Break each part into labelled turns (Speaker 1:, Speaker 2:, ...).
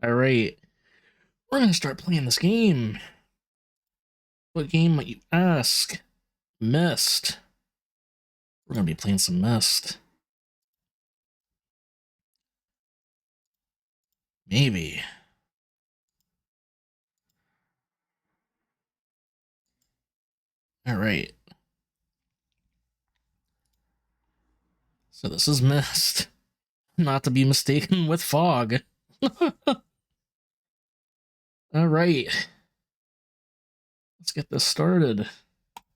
Speaker 1: Alright, we're gonna start playing this game. What game might you ask? Myst. We're gonna be playing some Myst. Maybe. Alright. So this is Myst. Not to be mistaken with Fog. Alright. Let's get this started.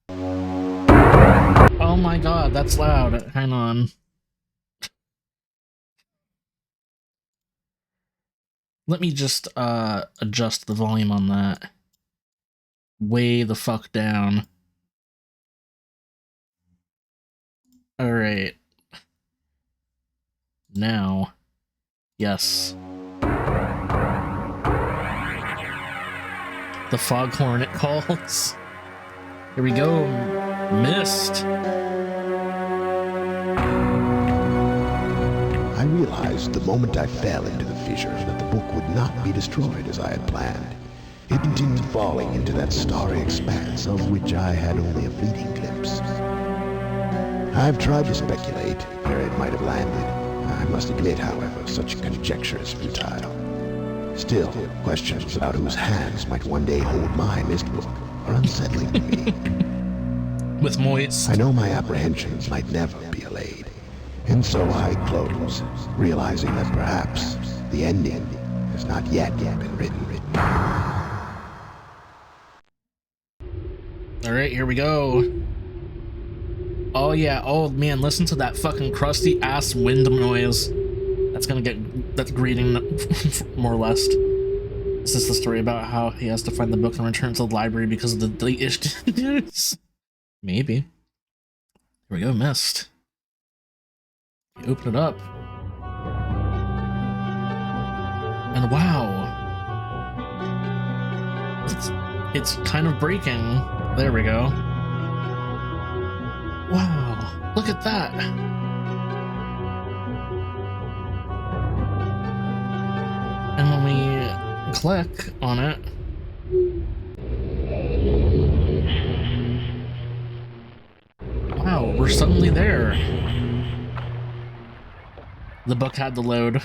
Speaker 1: Oh my god, that's loud. Hang on. Let me just adjust the volume on that. Way the fuck down. Alright. Now. Yes. The foghorn it calls. Here we go. Myst.
Speaker 2: I realized the moment I fell into the fissure that the book would not be destroyed as I had planned. It continued falling into that starry expanse of which I had only a fleeting glimpse. I've tried to speculate where it might have landed. I must admit, however, such conjecture is futile. Still, questions about whose hands might one day hold my Myst book are unsettling to me.
Speaker 1: With Myst.
Speaker 2: I know my apprehensions might never be allayed, and so I close, realizing that perhaps the ending has not yet been written.
Speaker 1: Alright, here we go. Oh yeah, oh man, listen to that fucking crusty ass wind noise. That's greeting, more or less. Is this the story about how he has to find the book and return to the library because of the delete issues? Maybe. Here we go, Myst. You open it up. And wow. It's kind of breaking. There we go. Wow, look at that. And when we click on it, wow, we're suddenly there. The book had to load.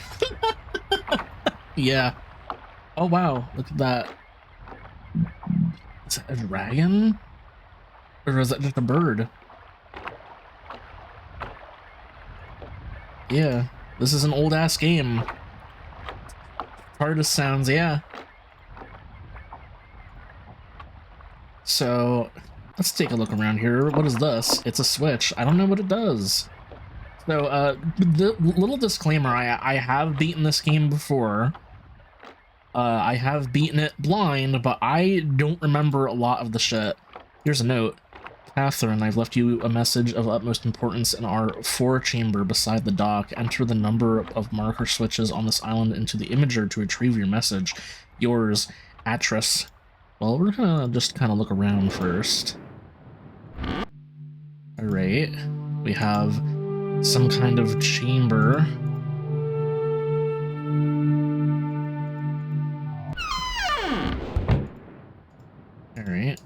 Speaker 1: Yeah. Oh wow, look at that. Is that a dragon? Or is that just a bird? Yeah, this is an old ass game. Hardest sounds, yeah. So, let's take a look around here. What is this? It's a switch. I don't know what it does. So, the little disclaimer, I have beaten this game before. I have beaten it blind, but I don't remember a lot of the shit. Here's a note. Catherine, I've left you a message of utmost importance in our 4 chamber beside the dock. Enter the number of marker switches on this island into the imager to retrieve your message. Yours, Atris. Well, we're gonna just kind of look around first. Alright. We have some kind of chamber. Alright.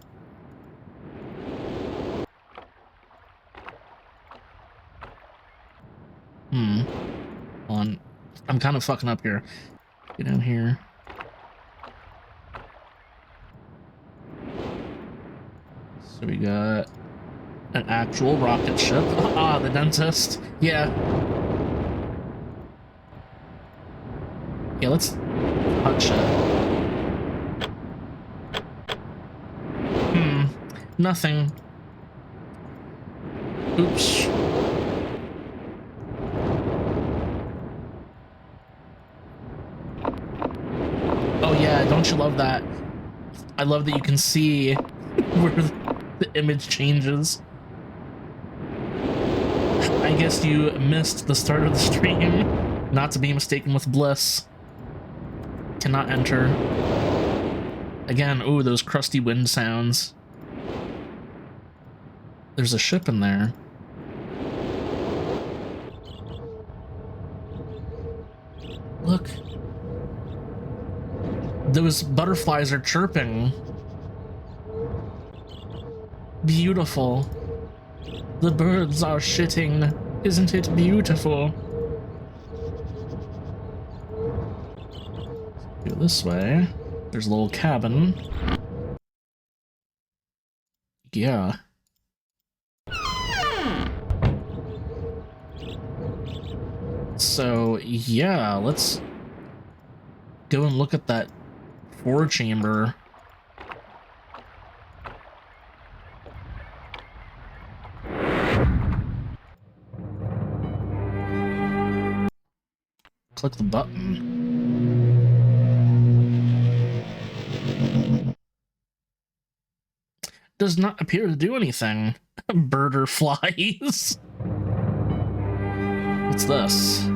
Speaker 1: Hold on. I'm kind of fucking up here. Get down here. So we got an actual rocket ship. Ah, the dentist. Yeah. Yeah, let's touch it. Nothing. Oops. Oh yeah, don't you love that? I love that you can see where the image changes. I guess you missed the start of the stream. Not to be mistaken with Bliss. Cannot enter. Again, ooh, those crusty wind sounds. There's a ship in there. Look. Those butterflies are chirping. Beautiful. The birds are shitting. Isn't it beautiful? Go this way. There's a little cabin. Yeah. So, yeah, let's go and look at that 4-chamber. Click the button. Does not appear to do anything. Birder flies. What's this?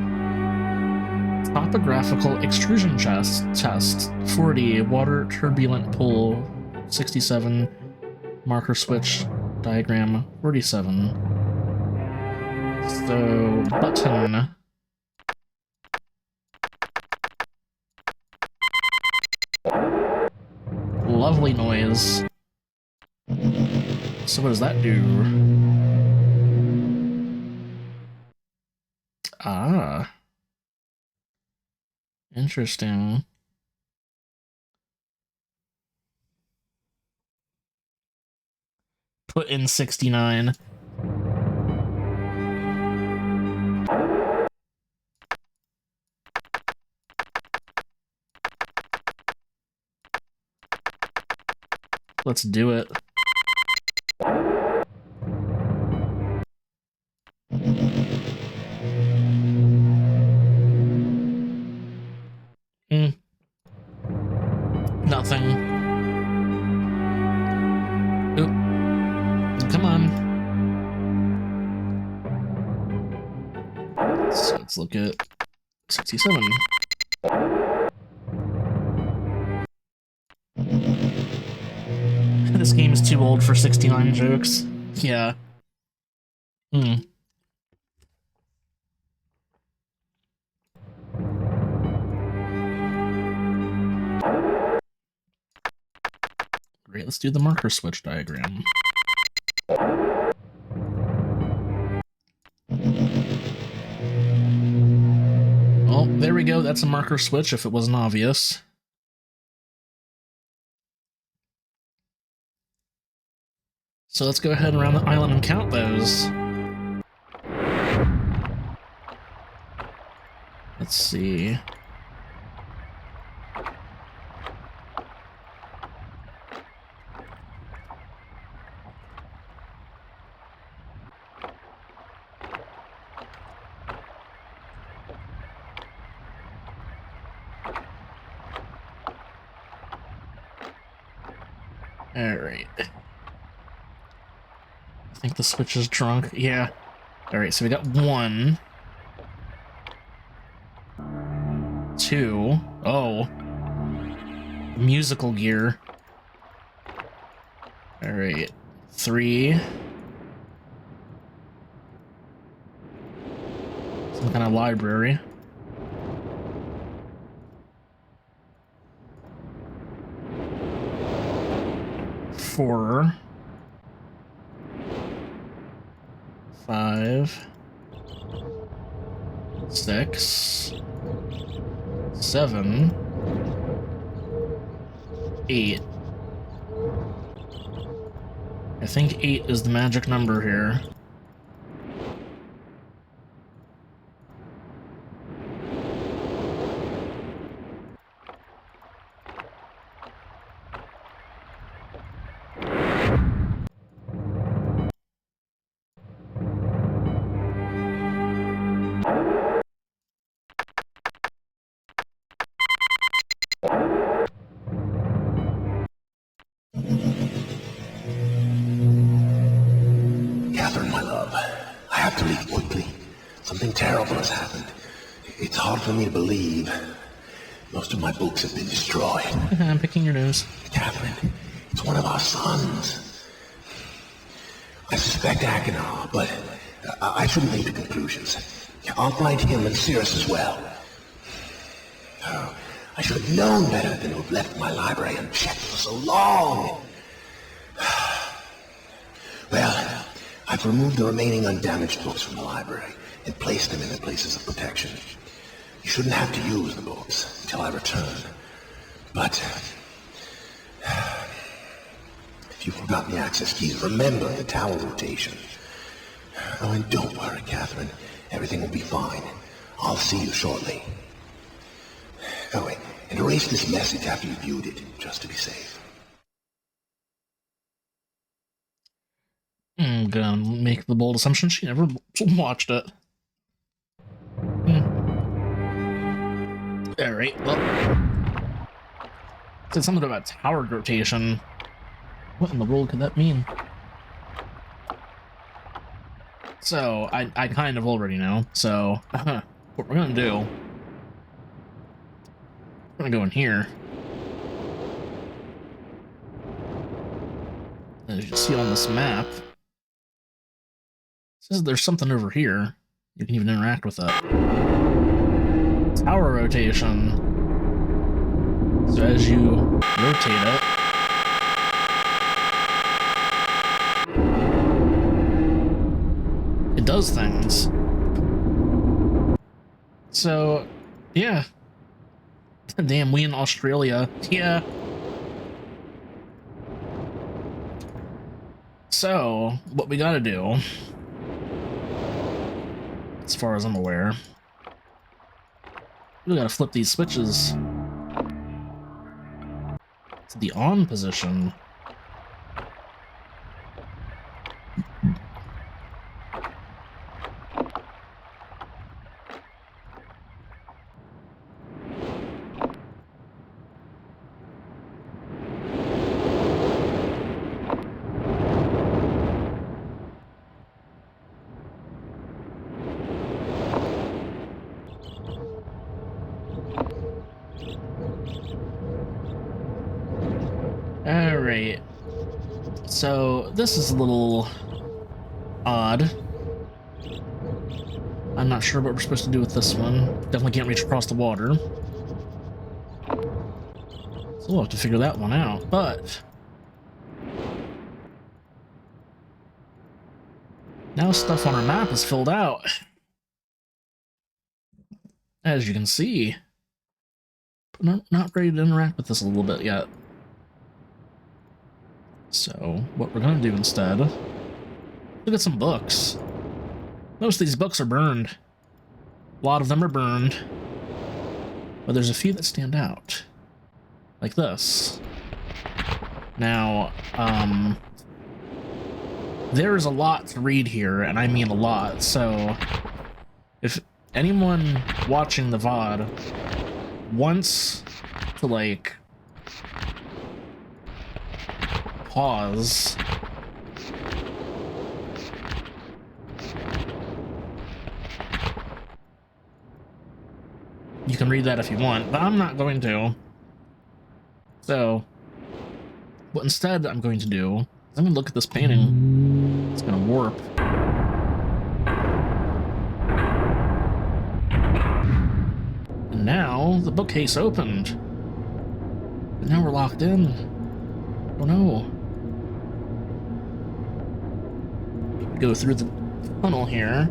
Speaker 1: Topographical extrusion test. 40. Water turbulent pool. 67. Marker switch diagram. 47. So, button. Lovely noise. So what does that do? Ah. Interesting. Put in 69. Let's do it. Nothing. Oop. Come on. So let's look at 67. This game is too old for 69 jokes. Yeah. Great, let's do the marker switch diagram. Oh, there we go. That's a marker switch if it wasn't obvious. So let's go ahead around the island and count those. Let's see. Alright. I think the switch is drunk. Yeah. Alright, so we got 1. 2. Oh. Musical gear. Alright. 3. Some kind of library. 4. 5. 6. 7. 8. I think 8 is the magic number here.
Speaker 2: Catherine, my love, I have to leave quickly. Something terrible has happened. It's hard for me to believe. Most of my books have been destroyed.
Speaker 1: I'm picking your nose.
Speaker 2: Catherine, it's one of our sons. I suspect Achenar, but I shouldn't leap to conclusions. I'll find him and Cirrus as well. Oh, I should have known better than to have left my library unchecked for so long. Well, I've removed the remaining undamaged books from the library and placed them in their places of protection. You shouldn't have to use the books until I return. But if you've forgotten the access keys, remember the tower rotation. Oh, and don't worry, Catherine. Everything will be fine. I'll see you shortly. Oh, wait, and erase this message after you viewed it, just to be safe.
Speaker 1: I'm gonna make the bold assumption she never watched it. Alright, well. It said something about tower rotation. What in the world could that mean? So, I kind of already know. So, what we're gonna do... We're gonna go in here. As you see on this map, it says there's something over here. You can even interact with it. Tower rotation. So as you rotate it, it does things. So, yeah. Damn, we in Australia. Yeah. So, what we gotta do, as far as I'm aware, we gotta flip these switches to the on position. Alright, so this is a little odd. I'm not sure what we're supposed to do with this one. Definitely can't reach across the water. So we'll have to figure that one out, but... now stuff on our map is filled out. As you can see. But not ready to interact with this a little bit yet. So, what we're gonna do instead, look at some books. Most of these books are burned. A lot of them are burned. But there's a few that stand out. Like this. Now, there's a lot to read here, and I mean a lot, so if anyone watching the VOD wants to, like, pause you can read that if you want, but I'm not going to. So what instead I'm going to do is I'm going to look at this painting. It's going to warp. And now the bookcase opened. And now we're locked in. Oh no. Go through the tunnel here.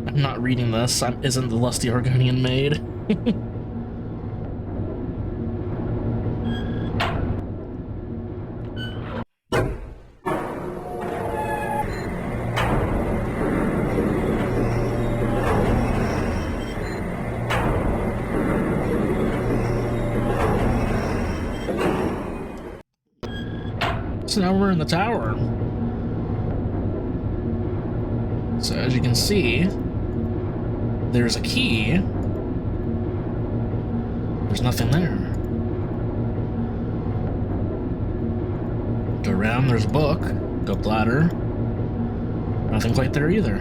Speaker 1: I'm not reading this. Isn't the lusty Argonian maid? So now we're in the tower. So as you can see, there's a key. There's nothing there. Go around, there's a book. Go up the ladder. Nothing quite there either.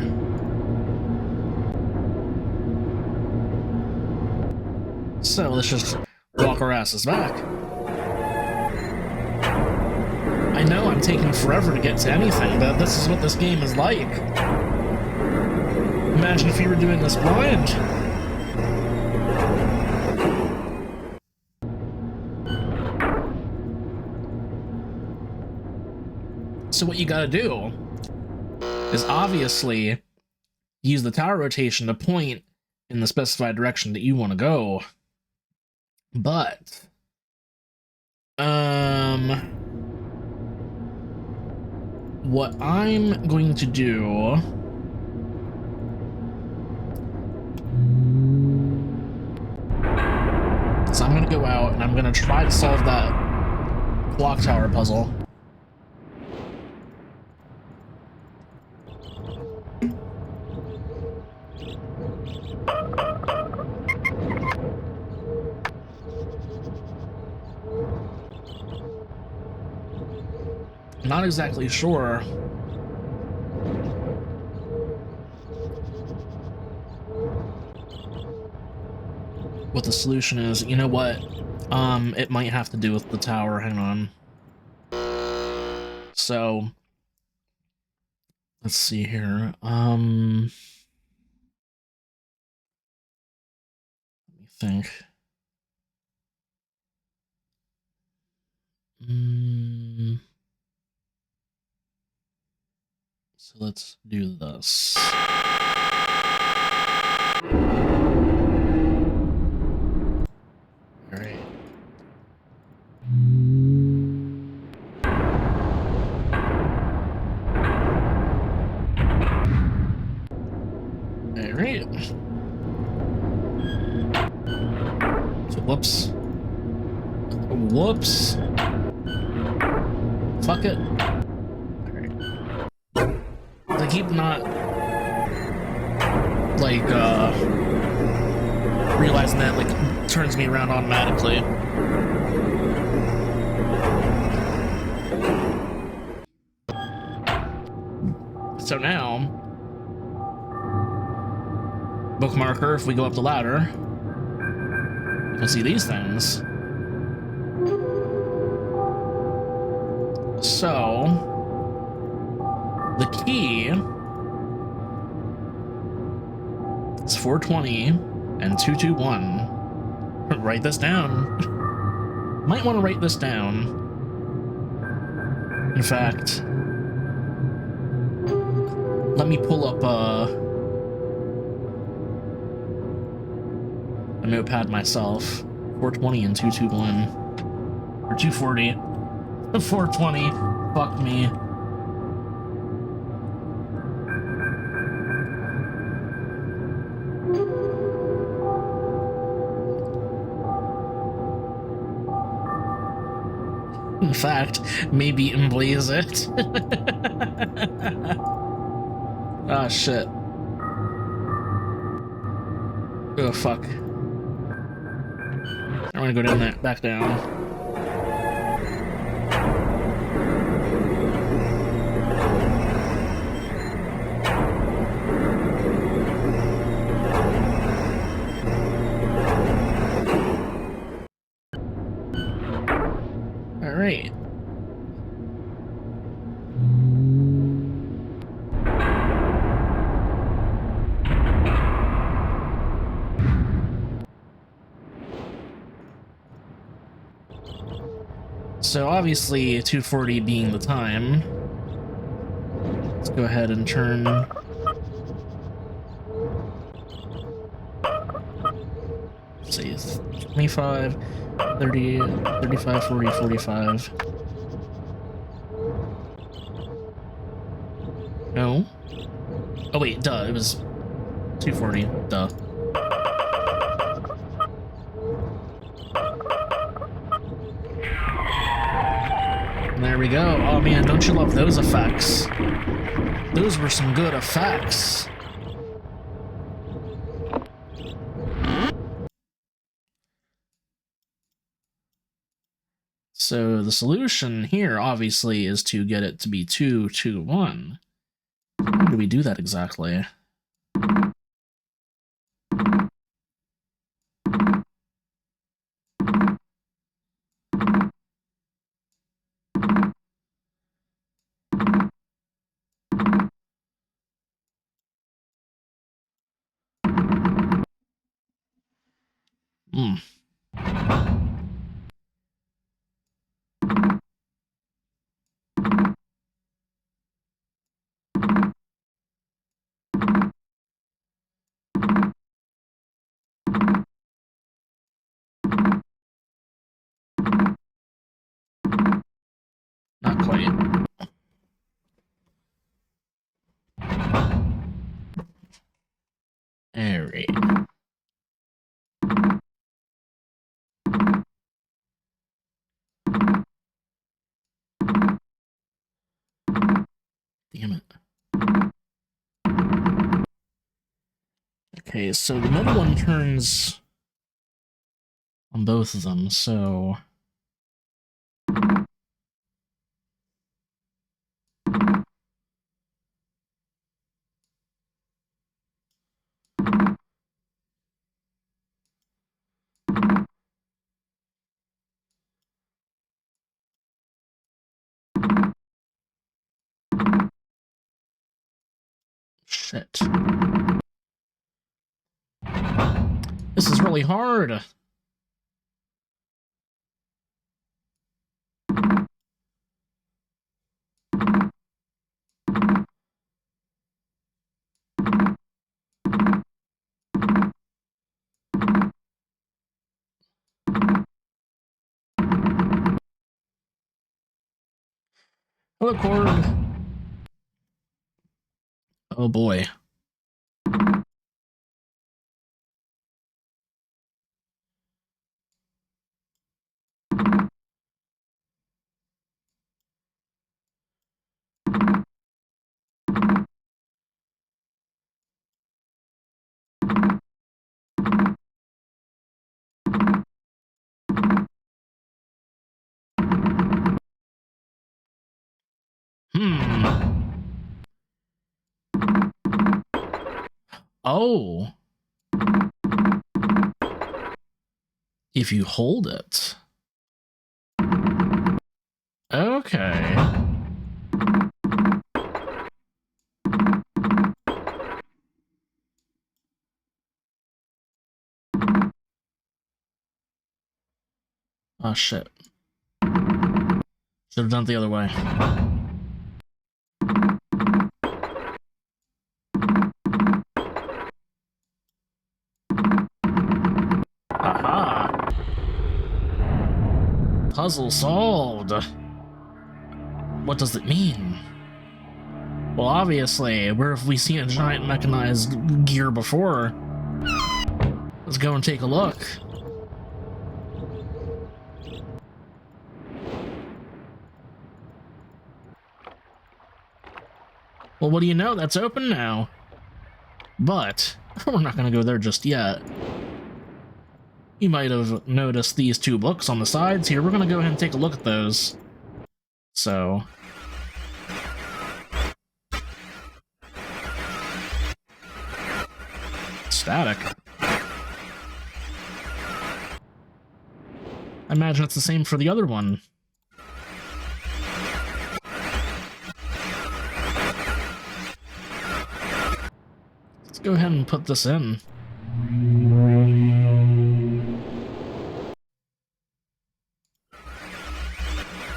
Speaker 1: So let's just walk our asses back. I know I'm taking forever to get to anything, but this is what this game is like. Imagine if you were doing this blind. So what you gotta do is obviously use the tower rotation to point in the specified direction that you want to go. But what I'm going to do is I'm going to go out and I'm going to try to solve that clock tower puzzle. Not exactly sure what the solution is. You know what? It might have to do with the tower. Hang on. So let's see here. Let me think. So let's do this. All right. All right. So whoops. Whoops. Fuck it. Alright. I keep not like realizing that like turns me around automatically. So now bookmarker, if we go up the ladder, you can see these things. So, the key is 420 and 221. Write this down. Might want to write this down. In fact, let me pull up a notepad myself. 420 and 221. Or 240. 420. Fuck me. In fact, maybe emblaze it. Ah, shit. Oh, fuck. I want to go down there, back down. All right. So obviously 240 being the time, let's go ahead and turn say 25, 30, 35, 40, 45. No. Oh wait, duh, it was 240, duh. There we go. Oh man, don't you love those effects? Those were some good effects. So the solution here, obviously, is to get it to be 2, 2, 1. How do we do that exactly? Hmm. Not quite. Alright. Damn it. Okay, so the middle one turns on both of them, so... Shit. This is really hard. Hello, Korg. Oh boy. Oh. If you hold it. Okay. Oh shit. Should have done it the other way. Aha! Puzzle solved. What does it mean? Well, obviously, where have we seen a giant mechanized gear before? Let's go and take a look. Well, what do you know? That's open now. But we're not going to go there just yet. You might have noticed these two books on the sides here. We're going to go ahead and take a look at those. So... static. I imagine it's the same for the other one. Let's go ahead and put this in.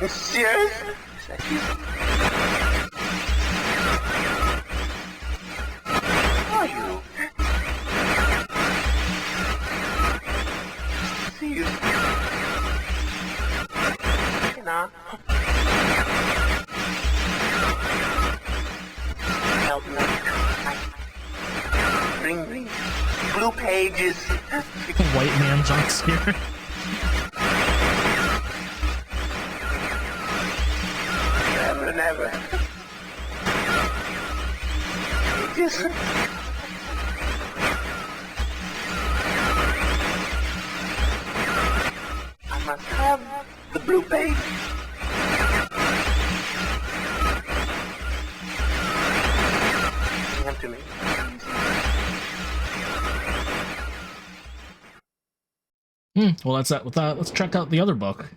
Speaker 3: Monsieur? Are you? See you. Cannot. Help me. Bring blue pages.
Speaker 1: White man jumps here.
Speaker 3: Never. Just... I must have the blue page. Give to me.
Speaker 1: Well, that's that with that. Let's check out the other book.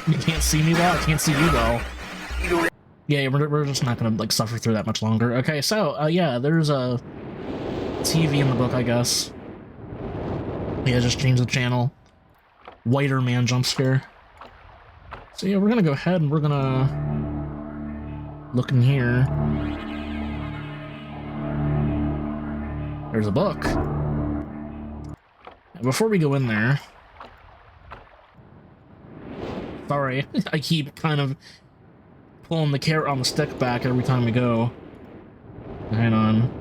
Speaker 1: You can't see me well? I can't see you well.
Speaker 3: You don't
Speaker 1: Yeah, we're just not gonna like suffer through that much longer. Okay, so yeah, there's a TV in the book, I guess. Yeah, just change the channel. Whiter man jump scare. So yeah, we're gonna go ahead and we're gonna look in here. There's a book. Before we go in there, sorry, I keep kind of pulling the carrot on the stick back every time we go. Hang on.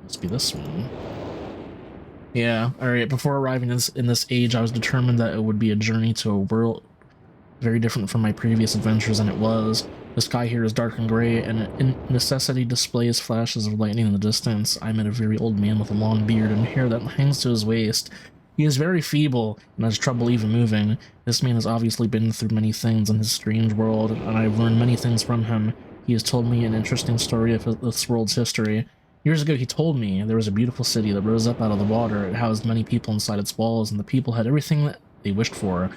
Speaker 1: Must be this one. Yeah, alright, before arriving in this age, I was determined that it would be a journey to a world very different from my previous adventures, and it was. The sky here is dark and gray, and necessity displays flashes of lightning in the distance. I met a very old man with a long beard and hair that hangs to his waist. He is very feeble and has trouble even moving. This man has obviously been through many things in his strange world, and I've learned many things from him. He has told me an interesting story of this world's history. Years ago, he told me there was a beautiful city that rose up out of the water. It housed many people inside its walls, and the people had everything that they wished for.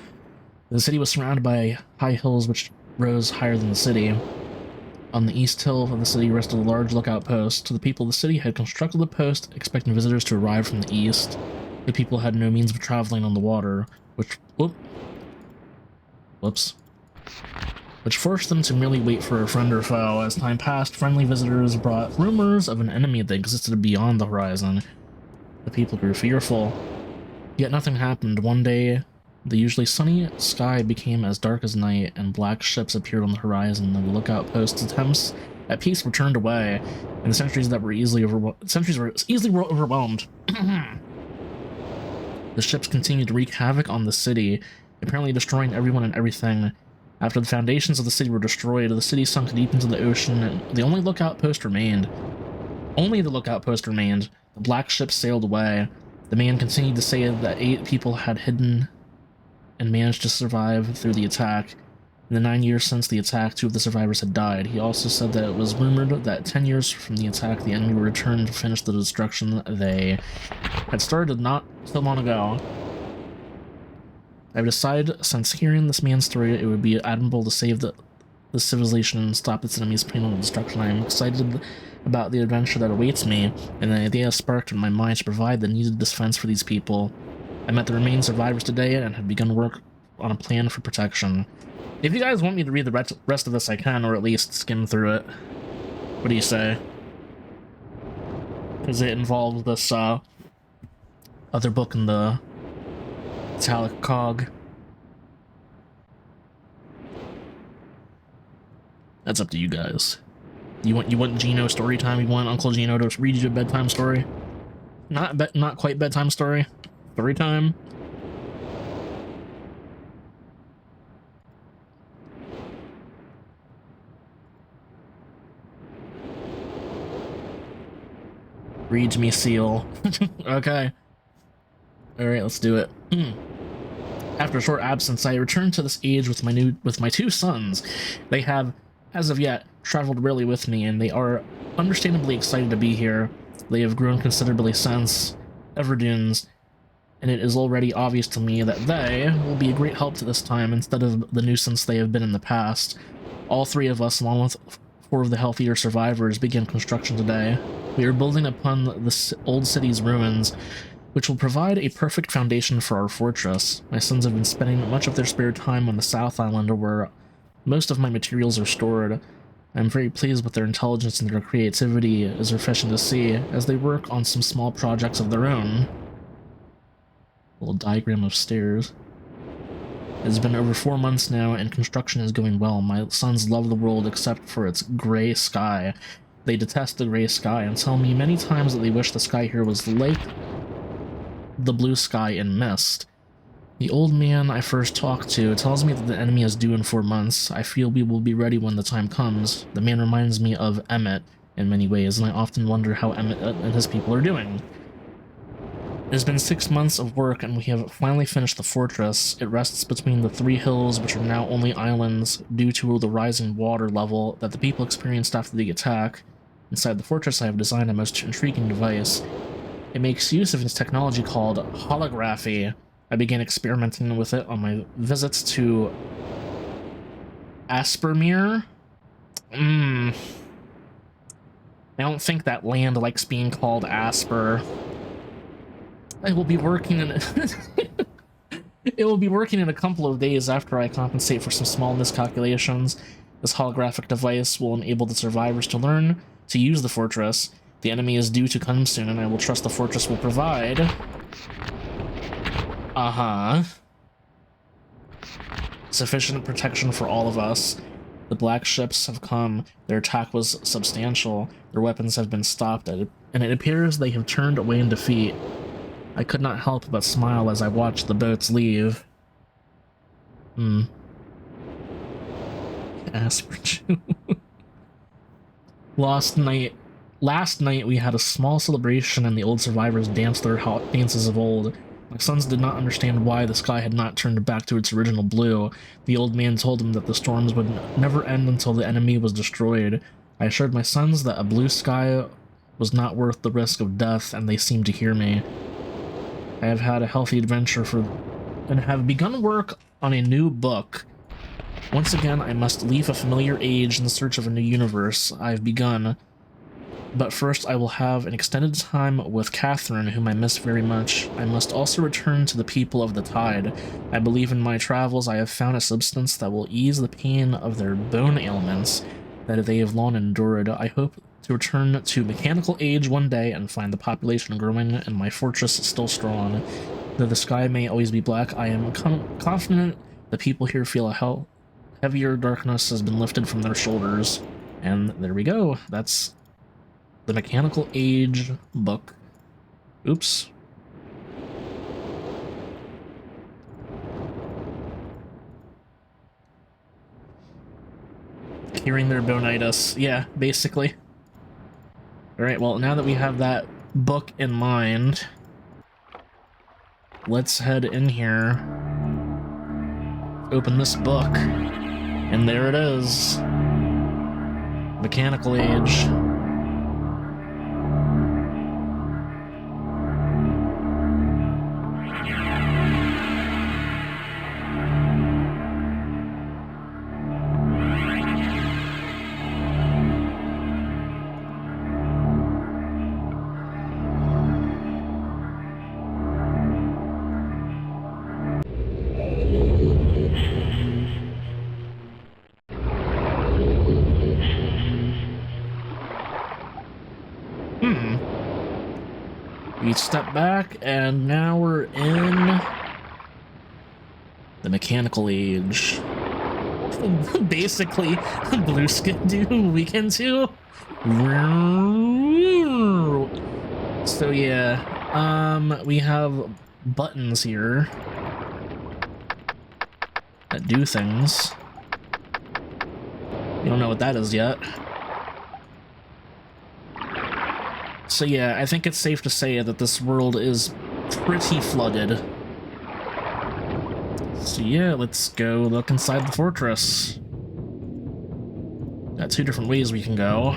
Speaker 1: The city was surrounded by high hills which rose higher than the city. On the east hill of the city rested a large lookout post. The people of the city had constructed the post, expecting visitors to arrive from the east. The people had no means of traveling on the water, which forced them to merely wait for a friend or foe. As time passed, friendly visitors brought rumors of an enemy that existed beyond the horizon. The people grew fearful. Yet nothing happened. One day, the usually sunny sky became as dark as night, and black ships appeared on the horizon. The lookout post's attempts at peace were turned away, and the sentries were easily overwhelmed. The ships continued to wreak havoc on the city, apparently destroying everyone and everything. After the foundations of the city were destroyed, the city sunk deep into the ocean, and the only lookout post remained. Only the lookout post remained. The black ships sailed away. The man continued to say that 8 people had hidden and managed to survive through the attack. In the 9 years since the attack, 2 of the survivors had died. He also said that it was rumored that 10 years from the attack, the enemy would return to finish the destruction they had started not so long ago. I've decided, since hearing this man's story, it would be admirable to save the civilization and stop its enemies' painful destruction. I am excited about the adventure that awaits me, and the idea sparked in my mind to provide the needed defense for these people. I met the remaining survivors today and have begun work on a plan for protection. If you guys want me to read the rest of this, I can, or at least skim through it. What do you say? Because it involves this other book in the italic cog. That's up to you guys. You want Geno story time? You want Uncle Geno to read you a bedtime story? Not quite bedtime story. Story time. Reads me seal. Okay. Alright, let's do it. After a short absence, I returned to this age with my 2 sons. They have, as of yet, traveled rarely with me, and they are understandably excited to be here. They have grown considerably since Everdunes, and it is already obvious to me that they will be a great help to this time instead of the nuisance they have been in the past. All 3 of us, along with 4 of the healthier survivors, began construction today. We are building upon the old city's ruins, which will provide a perfect foundation for our fortress. My sons have been spending much of their spare time on the South Island, where most of my materials are stored. I am very pleased with their intelligence, and their creativity is refreshing to see as they work on some small projects of their own. A little diagram of stairs. It has been over 4 months now, and construction is going well. My sons love the world except for its gray sky. They detest the gray sky and tell me many times that they wish the sky here was like the blue sky in Myst. The old man I first talked to tells me that the enemy is due in 4 months. I feel we will be ready when the time comes. The man reminds me of Emmett in many ways, and I often wonder how Emmett and his people are doing. has been 6 months of work and we have finally finished the fortress. It rests between the 3 hills, which are now only islands due to the rising water level that the people experienced after the attack. Inside the fortress, I have designed a most intriguing device. It makes use of this technology called holography. I began experimenting with it on my visits to Aspermere. I don't think that land likes being called Asper. I will be working in it will be working in a couple of days after I compensate for some small miscalculations. This holographic device will enable the survivors to learn to use the fortress. The enemy is due to come soon, and I will trust the fortress will provide sufficient protection for all of us. The black ships have come. Their attack was substantial. Their weapons have been stopped, and it appears they have turned away in defeat. I could not help but smile as I watched the boats leave. Asperger. Last night we had a small celebration and the old survivors danced their hot dances of old. My sons did not understand why the sky had not turned back to its original blue. The old man told them that the storms would never end until the enemy was destroyed. I assured my sons that a blue sky was not worth the risk of death, and they seemed to hear me. I have had a healthy adventure and have begun work on a new book. Once again, I must leave a familiar age in search of a new universe. I have begun. But first, I will have an extended time with Catherine, whom I miss very much. I must also return to the people of the Tide. I believe in my travels I have found a substance that will ease the pain of their bone ailments that they have long endured. I hope to return to mechanical age one day and find the population growing and my fortress still strong. Though the sky may always be black, I am confident the people here feel a heavier darkness has been lifted from their shoulders. And there we go. That's the Mechanical Age book. Oops. Curing their bonitis. Yeah, basically. Alright, well, now that we have that book in mind, let's head in here. Open this book. And there it is. Mechanical Age. We step back, and now we're in the Mechanical Age. Basically, Blue Skin Do Weekend 2. So yeah, we have buttons here that do things. You don't know what that is yet. So yeah, I think it's safe to say that this world is pretty flooded. So yeah, let's go look inside the fortress. Got 2 different ways we can go.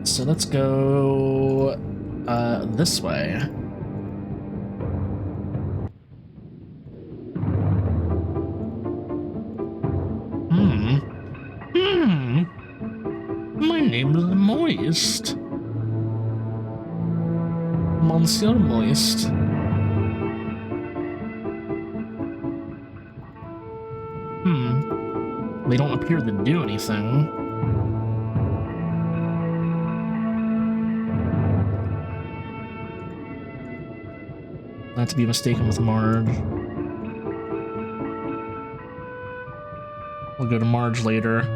Speaker 1: So let's go this way. My name is Myst. Monsieur Myst. They don't appear to do anything. Not to be mistaken with Marge. We'll go to Marge later.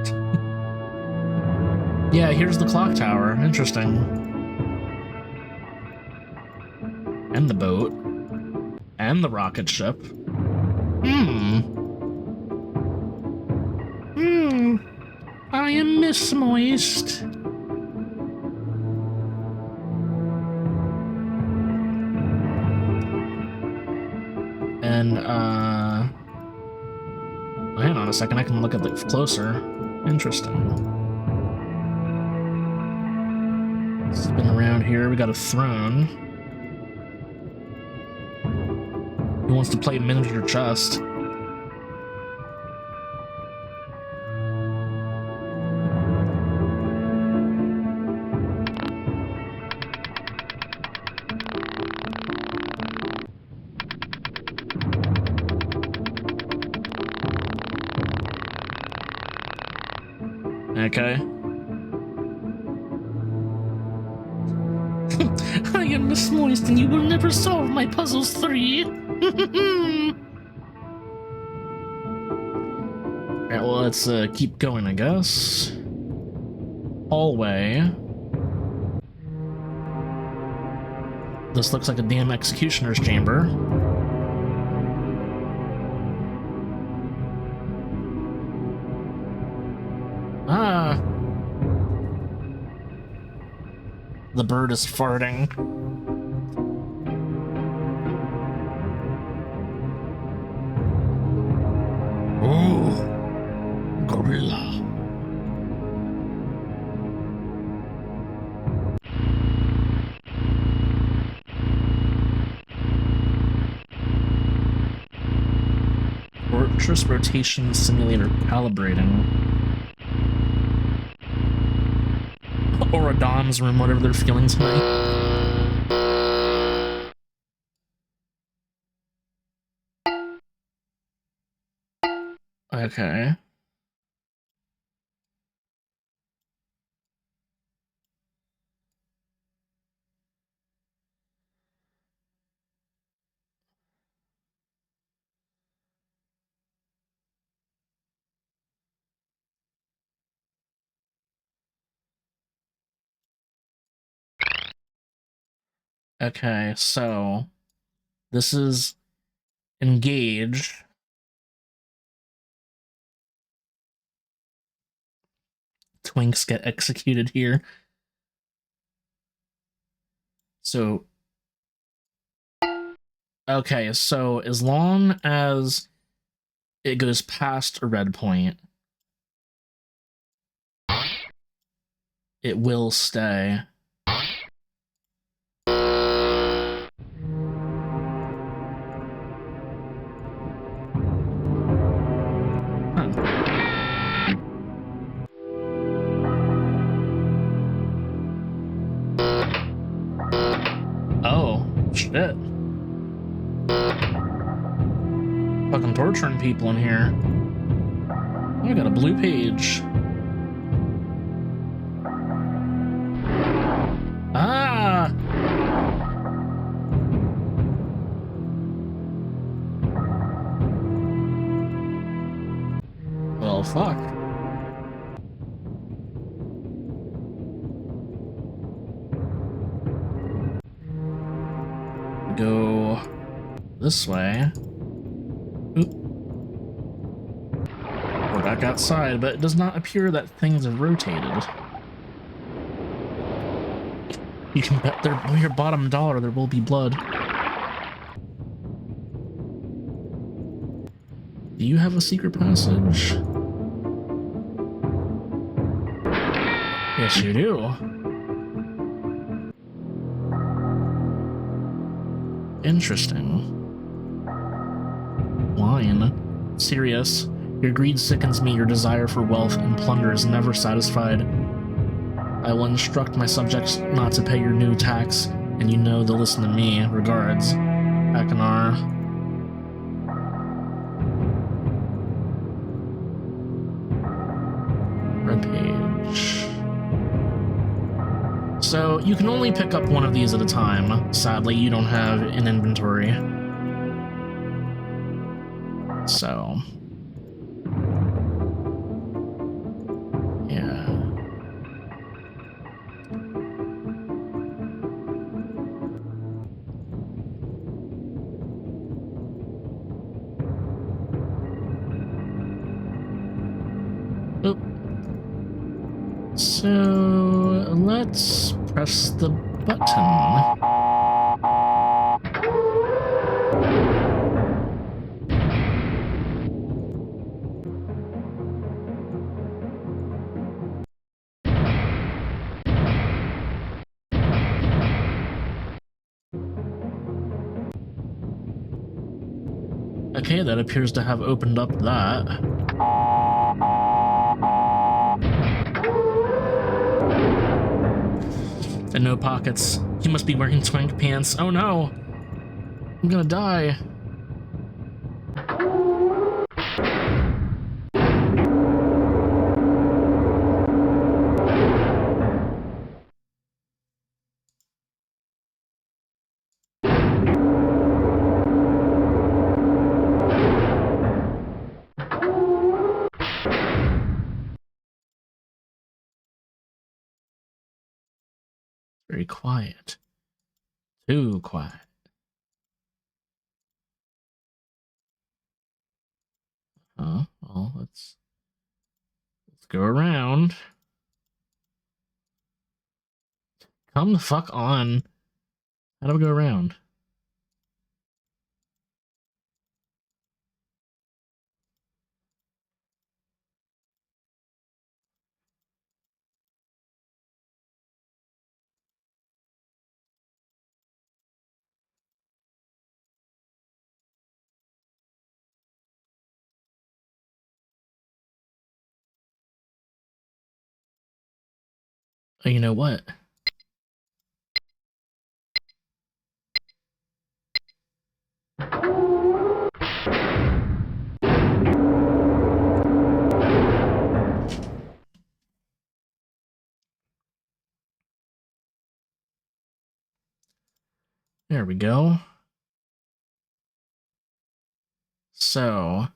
Speaker 1: Yeah, here's the clock tower. Interesting. And the boat. And the rocket ship. I am Miss Myst. And, hang on a second, I can look at it closer. Interesting. Spin around here, we got a throne. Who wants to play miniature chest? Okay. I am Miss Moist and you will never solve my puzzles 3. Alright, well, let's keep going, I guess. Hallway. This looks like a damn executioner's chamber. Ah! The bird is farting. Oh, gorilla. Fortress rotation simulator calibrating. Or a Dom's room, whatever they're feeling tonight. Okay. Okay, so this is engage. Twinks get executed here. So, okay, so as long as it goes past a red point, it will stay. Oh, shit. Fucking torturing people in here. Oh, I got a blue page. Ah! Well, fuck. Go this way. Oop. We're back outside, but it does not appear that things have rotated. You can bet your bottom dollar there will be blood. Do you have a secret passage? Yes, you do. Interesting. Wine. Serious. Your greed sickens me, your desire for wealth and plunder is never satisfied. I will instruct my subjects not to pay your new tax, and you know they'll listen to me. Regards, Akanar. Red page. So, you can only pick up one of these at a time. Sadly, you don't have an inventory. So... yeah. Oop. So, let's press the button. Okay, that appears to have opened up that. And no pockets. He must be wearing swank pants. Oh no! I'm gonna die. Very quiet. Too quiet. Well, let's go around. Come the fuck on. How do we go around? Oh, you know what? There we go. So,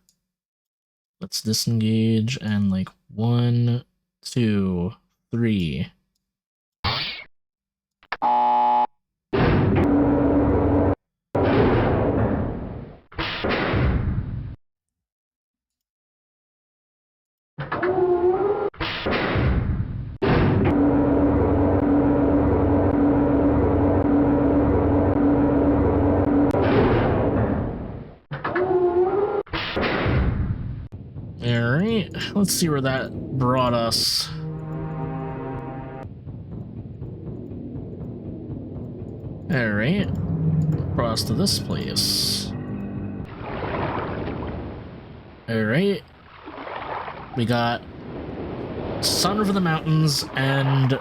Speaker 1: let's disengage and like 1, 2, 3. Alright, let's see where that brought us. Alright, brought us to this place. Alright, we got Sun Over the Mountains and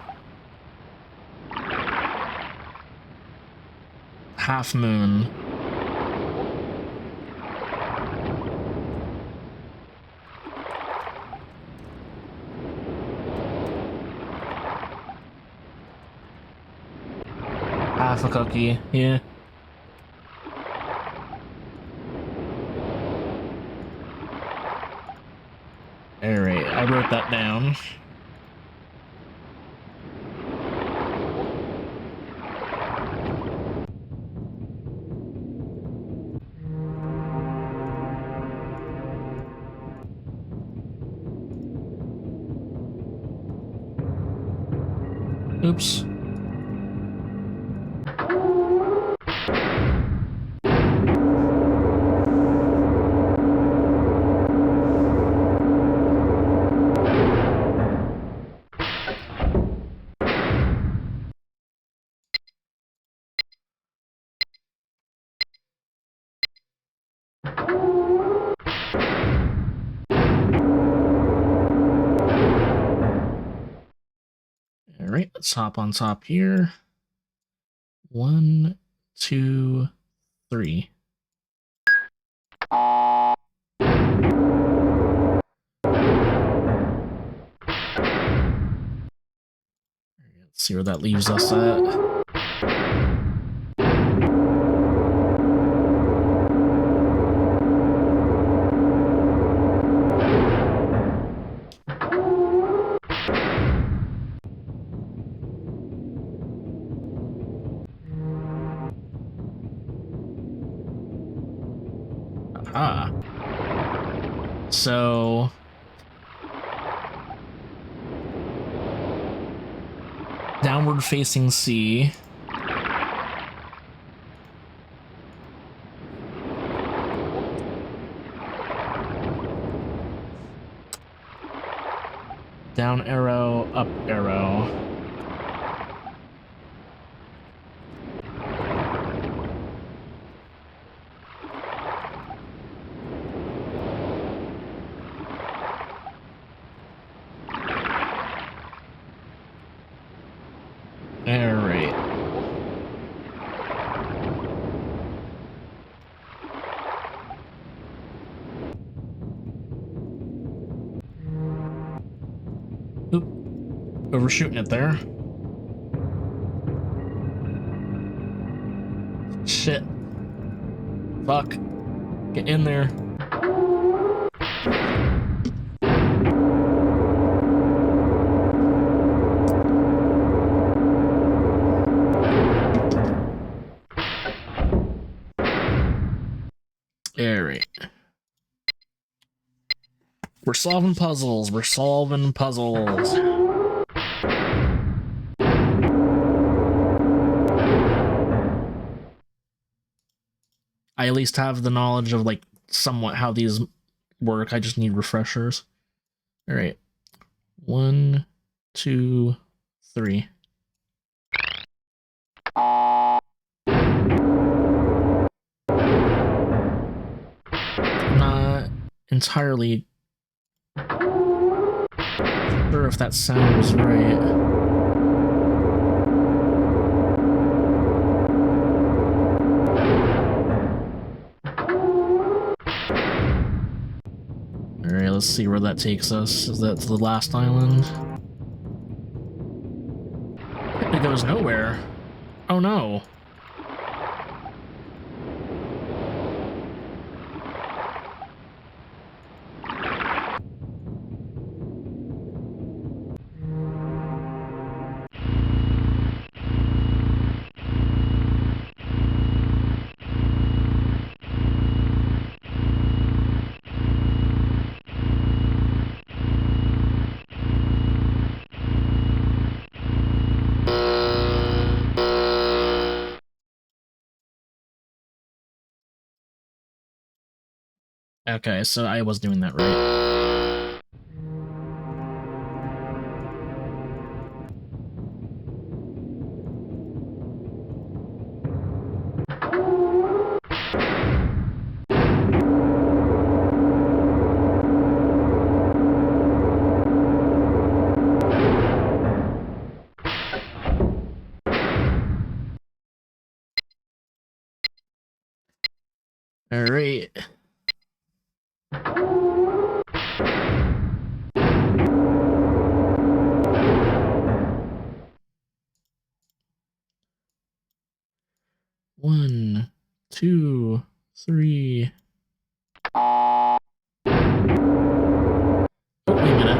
Speaker 1: Half Moon. Half a cookie, yeah. Alright, I wrote that down. Oops. Alright, let's hop on top here. 1, 2, 3. Let's see where that leaves us at. Aha. So downward facing sea. Down arrow, up arrow. Overshooting it there. Shit. Fuck. Get in there. Alright. We're solving puzzles. We're solving puzzles. I at least have the knowledge of, like, somewhat how these work. I just need refreshers. Alright. 1, 2, 3. I'm not entirely sure if that sound was right. Alright, let's see where that takes us. Is that to the last island? It goes nowhere. Oh no. Okay, so I was doing that right. All right. One, 2, 3. Oh, wait a minute.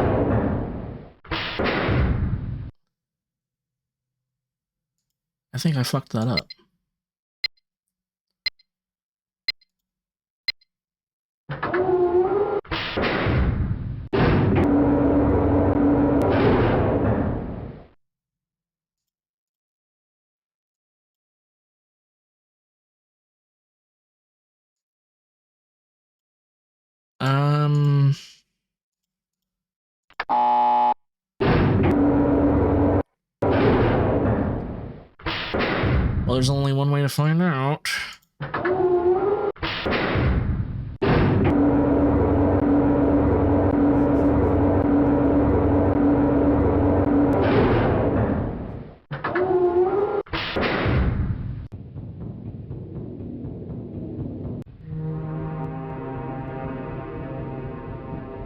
Speaker 1: I think I fucked that up. Well, there's only one way to find out.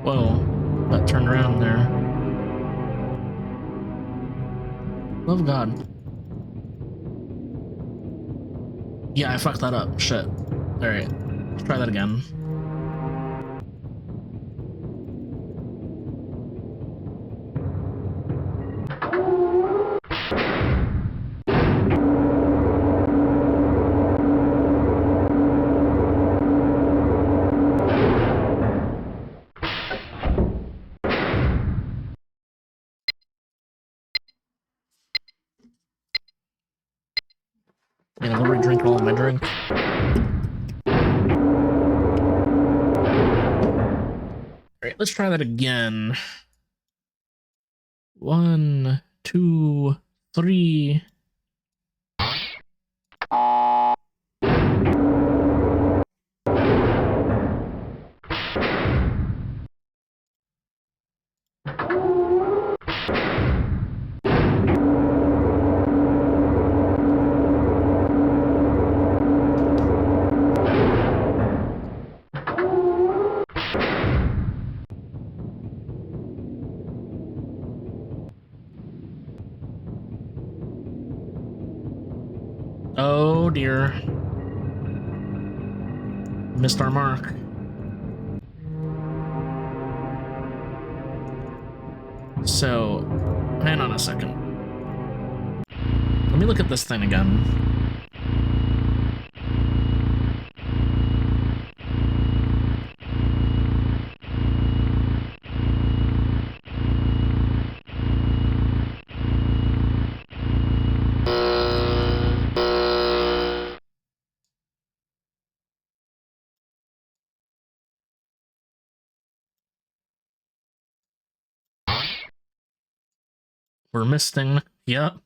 Speaker 1: Whoa, that turned around there. Love of God. Yeah, I fucked that up. Shit. Alright, let's try that again. And I've already drank all of my drink. Alright, let's try that again. 1, 2, 3. dear. Missed our mark. So, hang on a second. Let me look at this thing again. We're misting. Yep.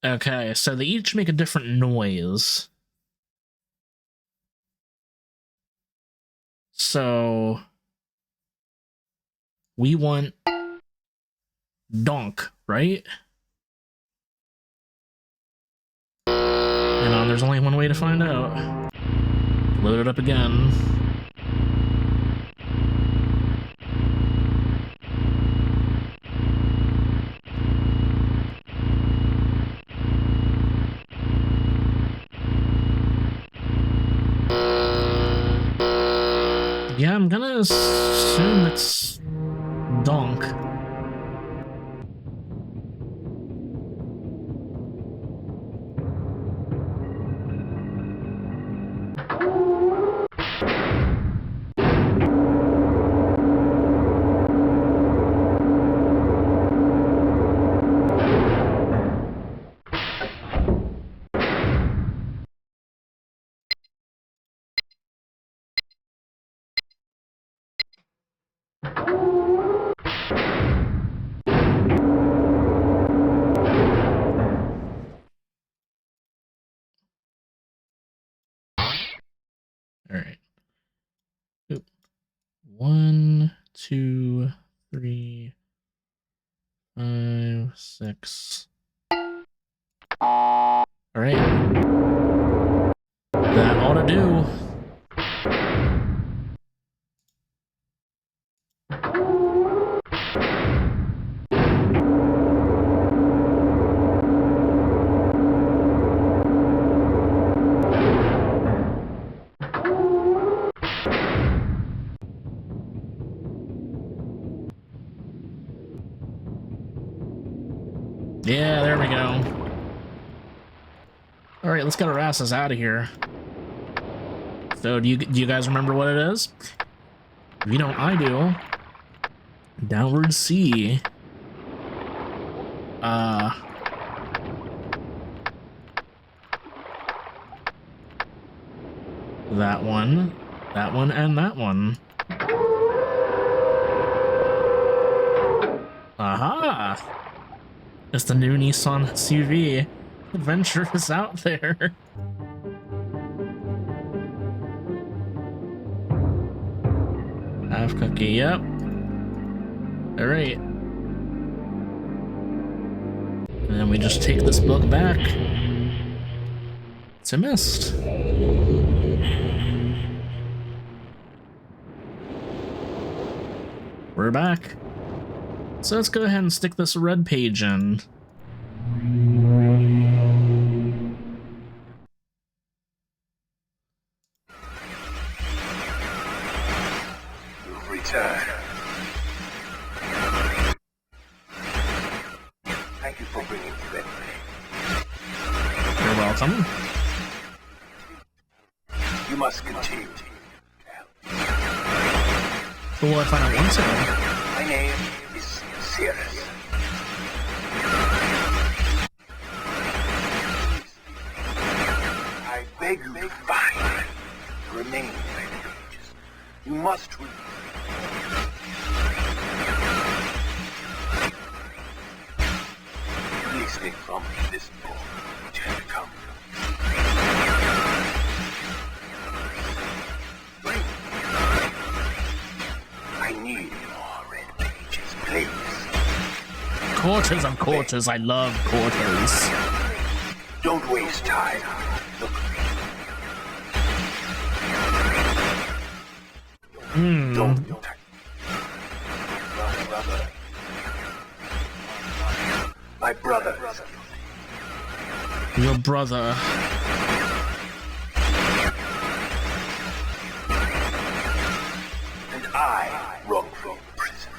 Speaker 1: Okay, so they each make a different noise. So we want donk, right? And there's only one way to find out. Load it up again. Yeah, I'm gonna assume it's donk. Alright. 1, 2, 3, 5, 6. Alright. That ought to do. Yeah, there we go. Alright, let's get our asses out of here. So, do you guys remember what it is? If you don't, I do. Downward C. That one, and that one. Aha! It's the new Nissan SUV. Adventure is out there. Half cookie, yep. Alright. And then we just take this book back to Myst. We're back. So let's go ahead and stick this red page in.
Speaker 3: Return. Thank you for bringing me back.
Speaker 1: You're welcome.
Speaker 3: You must continue.
Speaker 1: But will I find out once again?
Speaker 3: My name is Sirius. I beg you to find the remaining pages. You must read. Listening from this book which has become. Bring. I need more red pages, please.
Speaker 1: Quarters of quarters, I love quarters.
Speaker 3: Don't waste time. Look, Don't touch my brother. My brother is guilty.
Speaker 1: Your brother.
Speaker 3: And I wrongfully imprisoned.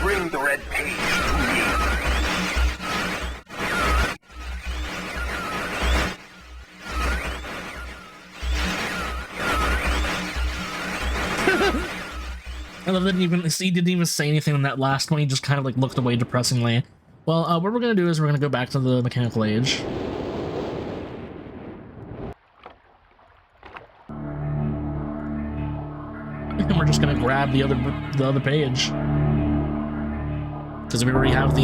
Speaker 3: Bring the red page to me.
Speaker 1: I love that he didn't even say anything in that last one. He just kind of like looked away depressingly. Well, what we're gonna do is we're gonna go back to the mechanical age. And we're just gonna grab the other page because we already have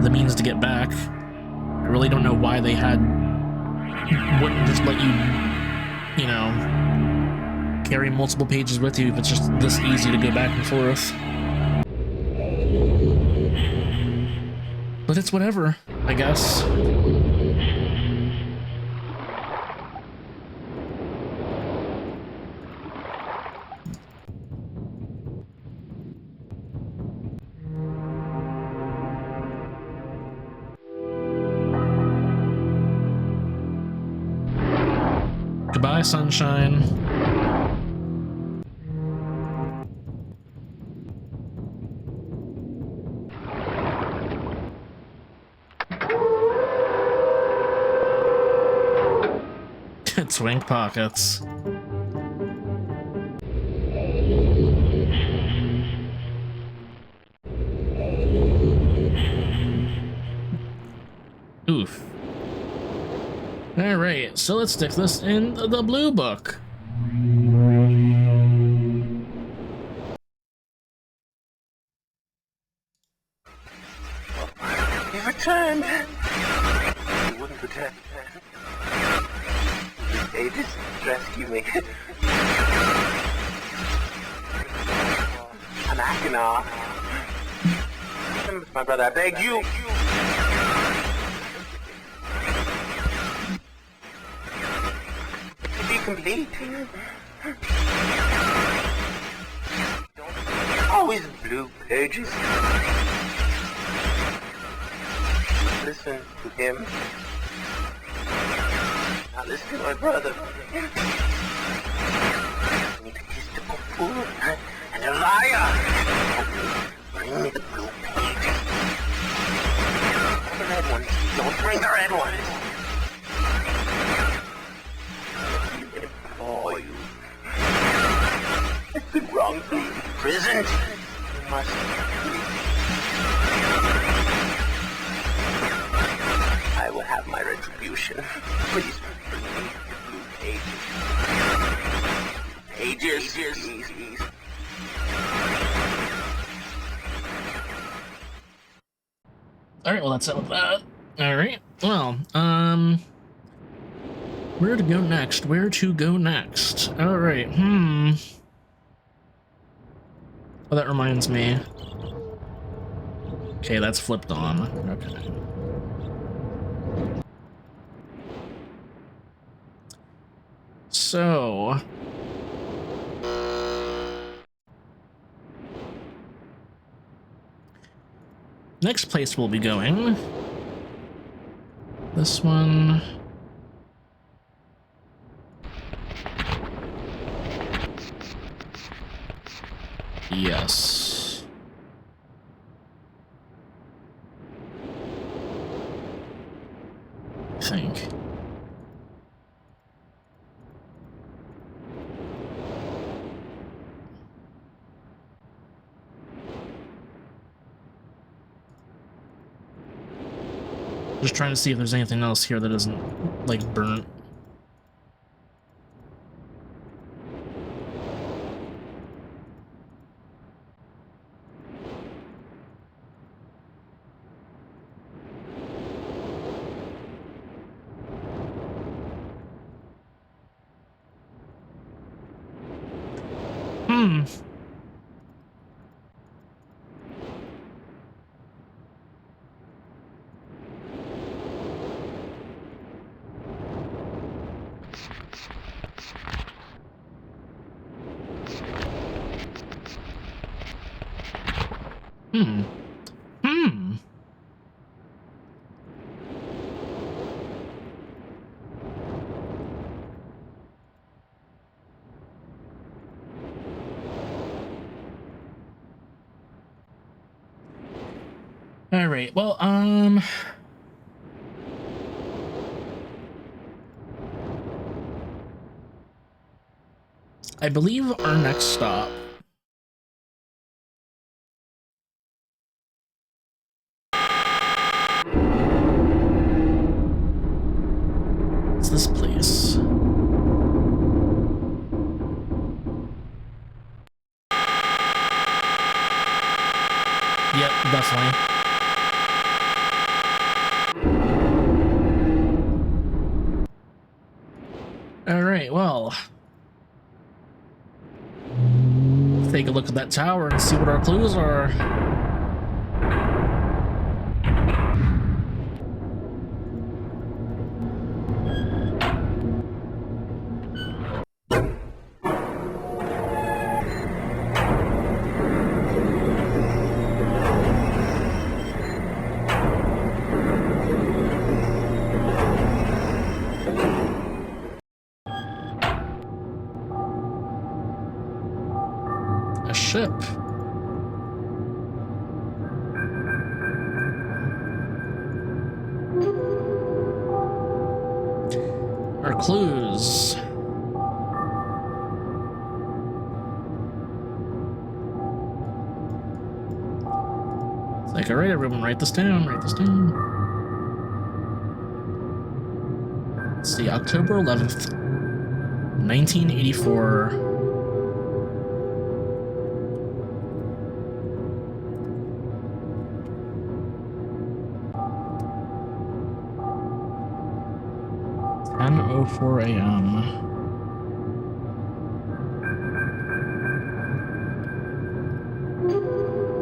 Speaker 1: the means to get back. I really don't know why they wouldn't just let you know, carry multiple pages with you if it's just this easy to go back and forth. But it's whatever, I guess. Goodbye, sunshine. Swing pockets. Oof. Alright, so let's stick this in the blue book.
Speaker 3: He returned. He wouldn't return. They just rescue me. I'm acting off. My brother, I beg you. To be complete. Always blue pages. Listen to him. Not listen to my brother. He's a fool and a liar. Bring me the blue pages. The red ones. Don't bring the red ones. I implore you. I've been wrongfully imprisoned. You must leave. I will have my retribution. Please bring me the blue pages. Pages.
Speaker 1: Alright, well that's it with that. Alright, well, where to go next? Alright, Oh, that reminds me. Okay, that's flipped on. Okay. So... next place we'll be going. This one... yes. I think. Just trying to see if there's anything else here that isn't, like, burnt. Hmm. Hmm. All right. Well, I believe our next stop is this place. Yep, definitely. All right, well, take a look at that tower and see what our clues are. A ship. Our clues. It's like, all right, everyone, write this down, write this down. Let's see, October 11th, 1984. .04 a.m.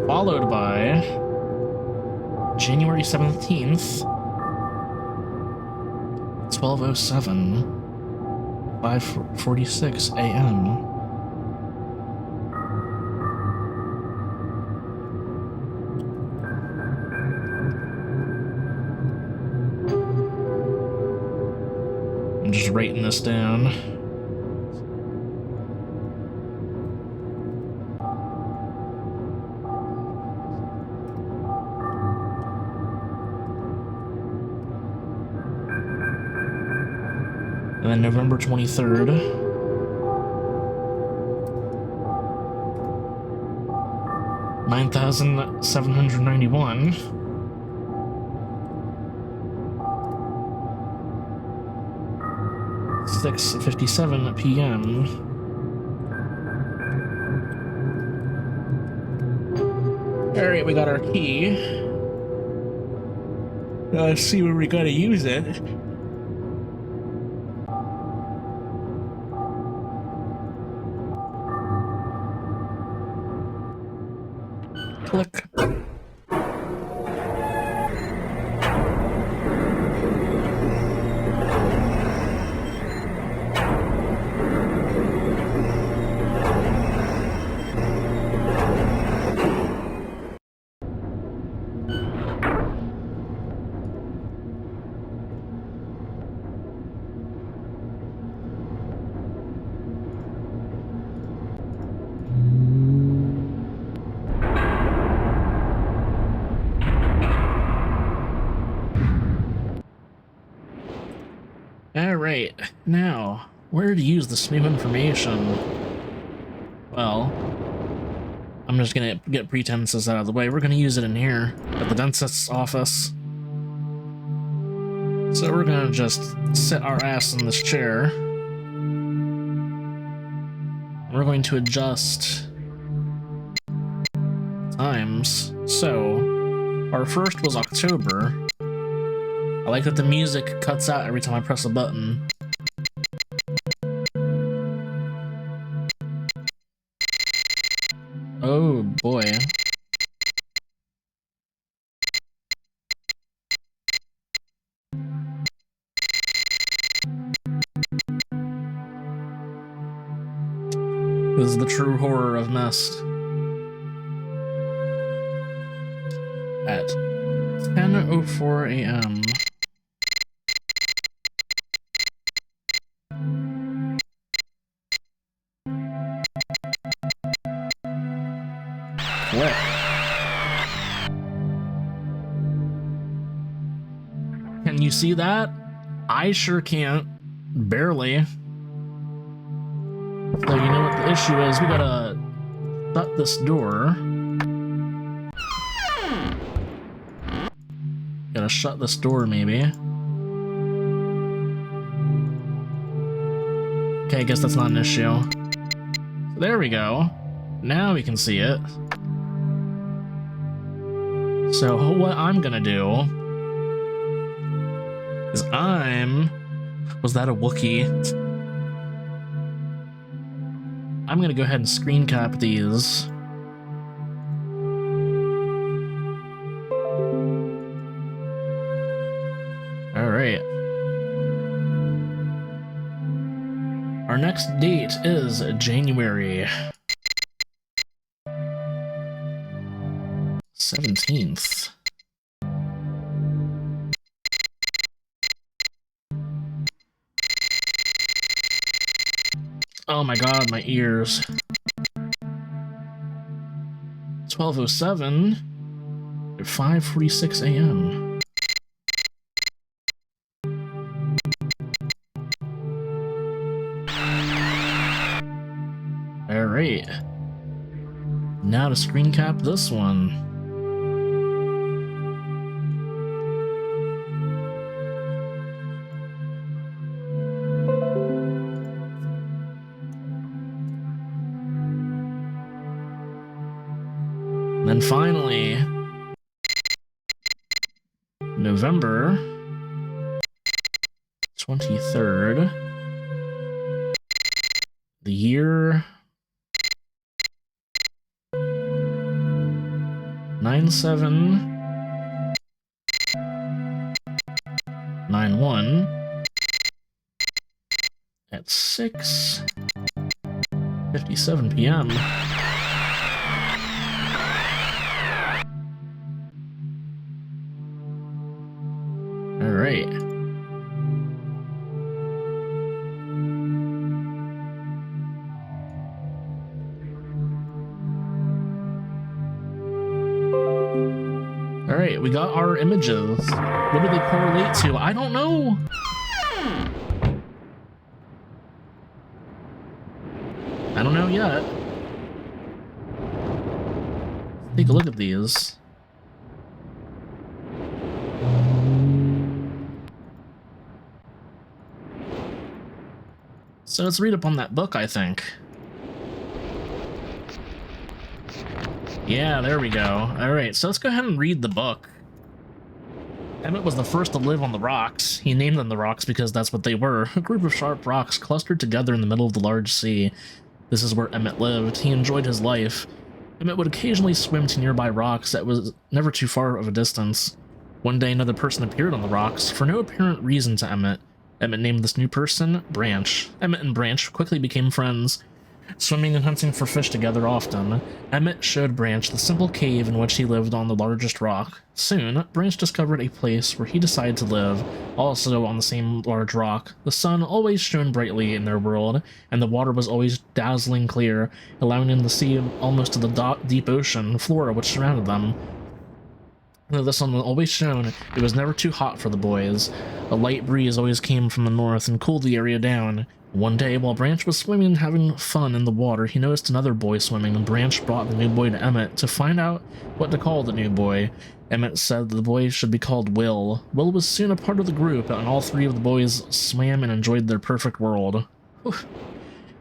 Speaker 1: Followed by January 17th, 12:07, 5:46 a.m. I'm just writing this down. And then November 23rd. $9,791. $6:57 p.m. All right, we got our key. Let's see where we gotta use it. Click. Alright, now, where to use this new information? Well, I'm just gonna get pretenses out of the way. We're gonna use it in here, at the dentist's office. So we're gonna just sit our ass in this chair. We're going to adjust times. So, our first was October. I like that the music cuts out every time I press a button. Oh boy. This is the true horror of Myst. At 10:04 a.m. Quick. Can you see that? I sure can't. Barely. So you know what the issue is? We gotta shut this door. Gotta shut this door, maybe. Okay, I guess that's not an issue. There we go. Now we can see it. So what I'm gonna do is was that a Wookiee? I'm gonna go ahead and screen cap these. Alright. Our next date is January 17th. Oh my god, my ears. 12:07 at 5:46 a.m. Alright. Now to screen cap this one. And then finally, November 23rd, the year 9791 at 6:57 p.m. Alright. Alright, we got our images. What do they correlate to? I don't know! I don't know yet. Take a look at these. So let's read up on that book, I think. Yeah, there we go. Alright, so let's go ahead and read the book. Emmett was the first to live on the rocks. He named them the rocks because that's what they were, a group of sharp rocks clustered together in the middle of the large sea. This is where Emmett lived. He enjoyed his life. Emmett would occasionally swim to nearby rocks that was never too far of a distance. One day another person appeared on the rocks, for no apparent reason to Emmett. Emmett named this new person Branch. Emmett and Branch quickly became friends, swimming and hunting for fish together often. Emmett showed Branch the simple cave in which he lived on the largest rock. Soon, Branch discovered a place where he decided to live, also on the same large rock. The sun always shone brightly in their world, and the water was always dazzling clear, allowing them to see almost to the deep ocean floor which surrounded them. Though the sun always shone, it was never too hot for the boys. A light breeze always came from the north and cooled the area down. One day, while Branch was swimming and having fun in the water, he noticed another boy swimming, and Branch brought the new boy to Emmett to find out what to call the new boy. Emmett said the boy should be called Will. Will was soon a part of the group, and all three of the boys swam and enjoyed their perfect world. Whew.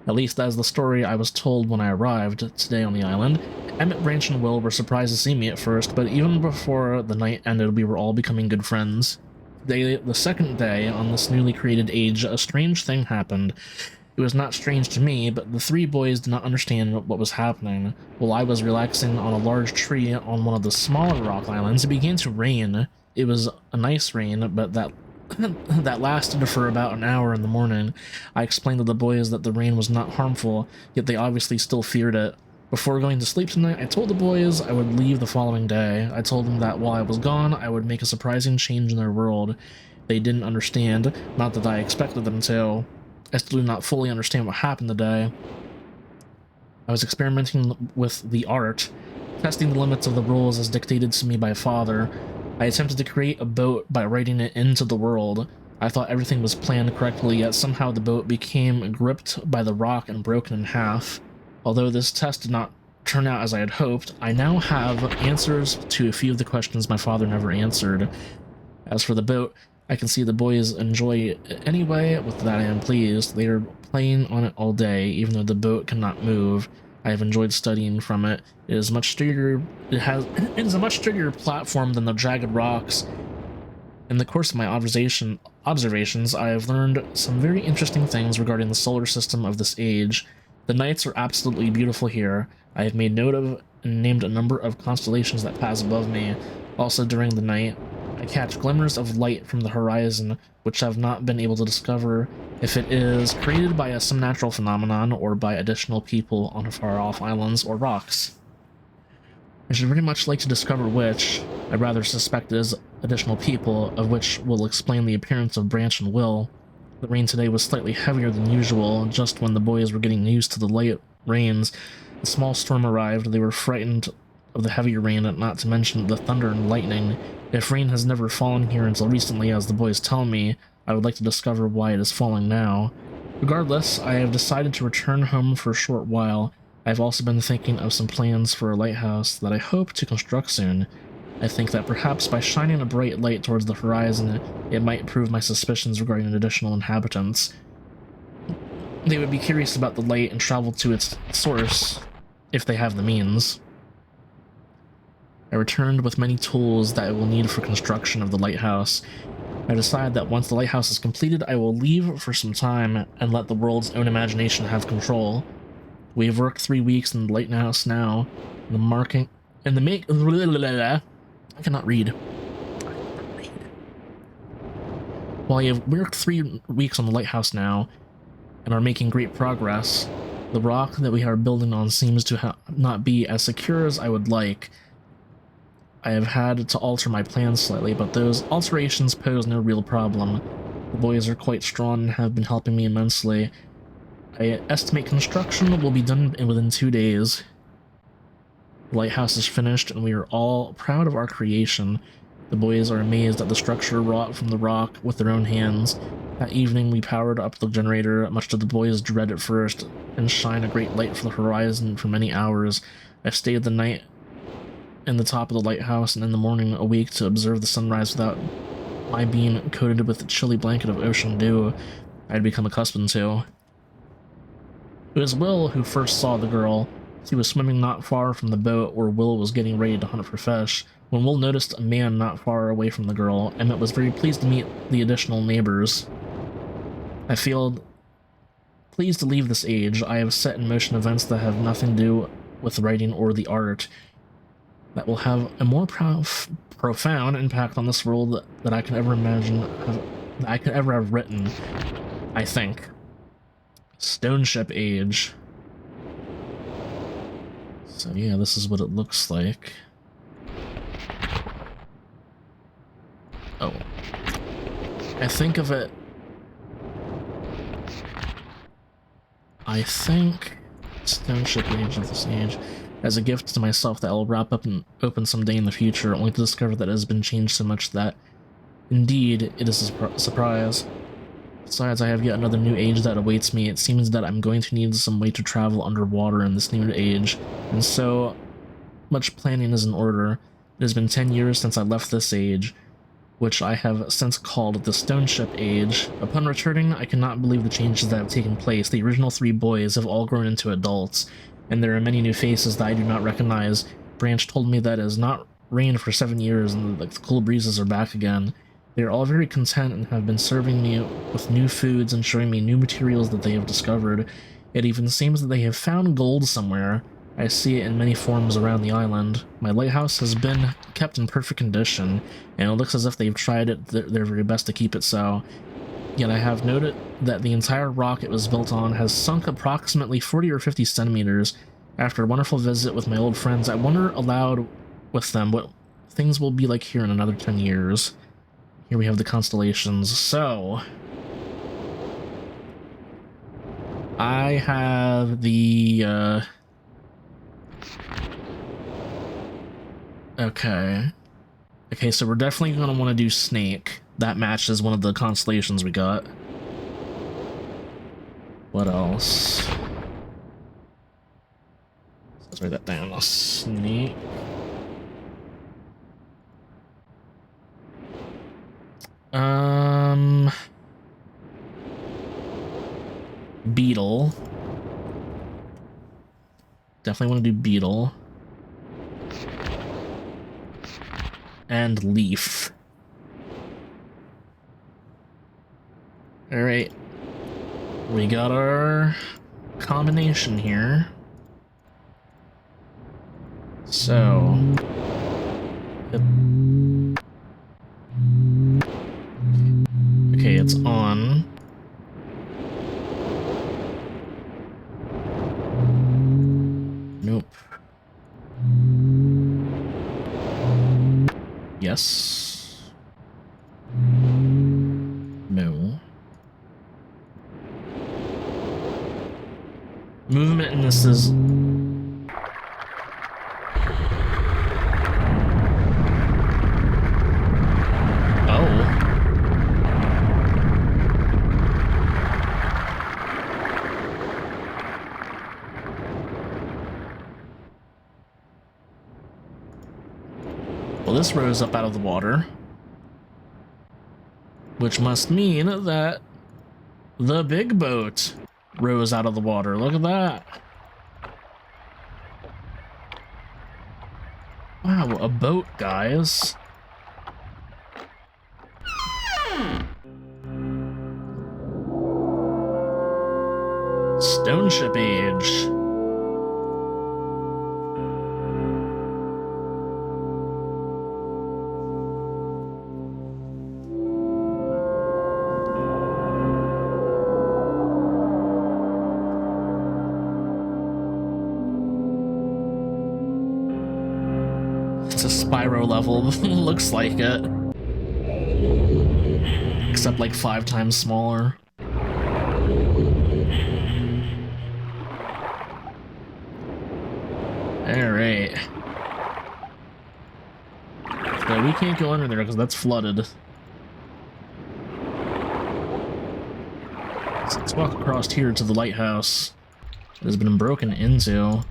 Speaker 1: At least that's the story I was told when I arrived today on the island. Emmett, Branch, and Will were surprised to see me at first, but even before the night ended, we were all becoming good friends. The second day on this newly created age, a strange thing happened. It was not strange to me, but the three boys did not understand what was happening. While I was relaxing on a large tree on one of the smaller rock islands, it began to rain. It was a nice rain, but that that lasted for about an hour in the morning. I explained to the boys that the rain was not harmful, yet they obviously still feared it. Before going to sleep tonight, I told the boys I would leave the following day. I told them that while I was gone, I would make a surprising change in their world. They didn't understand, not that I expected them to. I still do not fully understand what happened today. I was experimenting with the art, testing the limits of the rules as dictated to me by Father. I attempted to create a boat by writing it into the world. I thought everything was planned correctly, yet somehow the boat became gripped by the rock and broken in half. Although this test did not turn out as I had hoped, I now have answers to a few of the questions my father never answered. As for the boat, I can see the boys enjoy it anyway. With that I am pleased. They are playing on it all day, even though the boat cannot move. I have enjoyed studying from it. It is much sturdier. It is a much sturdier platform than the jagged rocks. In the course of my observations, I have learned some very interesting things regarding the solar system of this age. The nights are absolutely beautiful here. I have made note of and named a number of constellations that pass above me. Also during the night, I catch glimmers of light from the horizon, which I have not been able to discover if it is created by some natural phenomenon or by additional people on far-off islands or rocks. I should very much like to discover which. I rather suspect it is additional people, of which will explain the appearance of Branch and Will. The rain today was slightly heavier than usual. Just when the boys were getting used to the light rains, a small storm arrived. They were frightened of the heavier rain, not to mention the thunder and lightning. If rain has never fallen here until recently, as the boys tell me, I would like to discover why it is falling now. Regardless, I have decided to return home for a short while. I have also been thinking of some plans for a lighthouse that I hope to construct soon. I think that perhaps by shining a bright light towards the horizon, it might prove my suspicions regarding additional inhabitants. They would be curious about the light and travel to its source, if they have the means. I returned with many tools that I will need for construction of the lighthouse. I decided that once the lighthouse is completed, I will leave for some time and let the world's own imagination have control. We have worked 3 weeks in the lighthouse now. I cannot read. While we have worked 3 weeks on the lighthouse now and are making great progress, the rock that we are building on seems to not be as secure as I would like. I have had to alter my plans slightly, but those alterations pose no real problem. The boys are quite strong and have been helping me immensely. I estimate construction will be done within 2 days. The lighthouse is finished, and we are all proud of our creation. The boys are amazed at the structure wrought from the rock with their own hands. That evening we powered up the generator, much to the boys' dread at first, and shine a great light for the horizon for many hours. I stayed the night in the top of the lighthouse, and in the morning awake to observe the sunrise without my being coated with the chilly blanket of ocean dew I had become accustomed to. It was Will who first saw the girl. He was swimming not far from the boat where Will was getting ready to hunt for fish, when Will noticed a man not far away from the girl. Emmett was very pleased to meet the additional neighbors. I feel pleased to leave this age. I have set in motion events that have nothing to do with writing or the art, that will have a more profound impact on this world that I could ever imagine, that I could ever have written, I think. Stone Ship Age. So yeah, this is what it looks like. Oh. I think Stone Ship Age of this age as a gift to myself that I will wrap up and open someday in the future, only to discover that it has been changed so much that, indeed, it is a surprise. Besides, I have yet another new age that awaits me. It seems that I'm going to need some way to travel underwater in this new age, and so much planning is in order. It has been 10 years since I left this age, which I have since called the Stone Ship Age. Upon returning, I cannot believe the changes that have taken place. The original 3 boys have all grown into adults, and there are many new faces that I do not recognize. Branch told me that it has not rained for 7 years and the cool breezes are back again. They are all very content and have been serving me with new foods and showing me new materials that they have discovered. It even seems that they have found gold somewhere. I see it in many forms around the island. My lighthouse has been kept in perfect condition, and it looks as if they've tried their very best to keep it so. Yet I have noted that the entire rock it was built on has sunk approximately 40 or 50 centimeters. After a wonderful visit with my old friends, I wonder aloud with them what things will be like here in another 10 years. Here we have the constellations. So I have the okay, so we're definitely going to want to do Snake. That matches one of the constellations we got. What else? Let's write that down. Snake. Beetle. Definitely want to do Beetle. And Leaf. Alright. We got our combination here. So... okay, it's on. Nope. Yes. No. Movement in this is... oh. Well, this rose up out of the water, which must mean that the big boat rose out of the water. Look at that. Wow, a boat, guys. Stone Ship Age. It's a Spyro level. Looks like it. Except like 5 times smaller. Alright. So we can't go under there because that's flooded. So let's walk across here to the lighthouse. It has been broken into.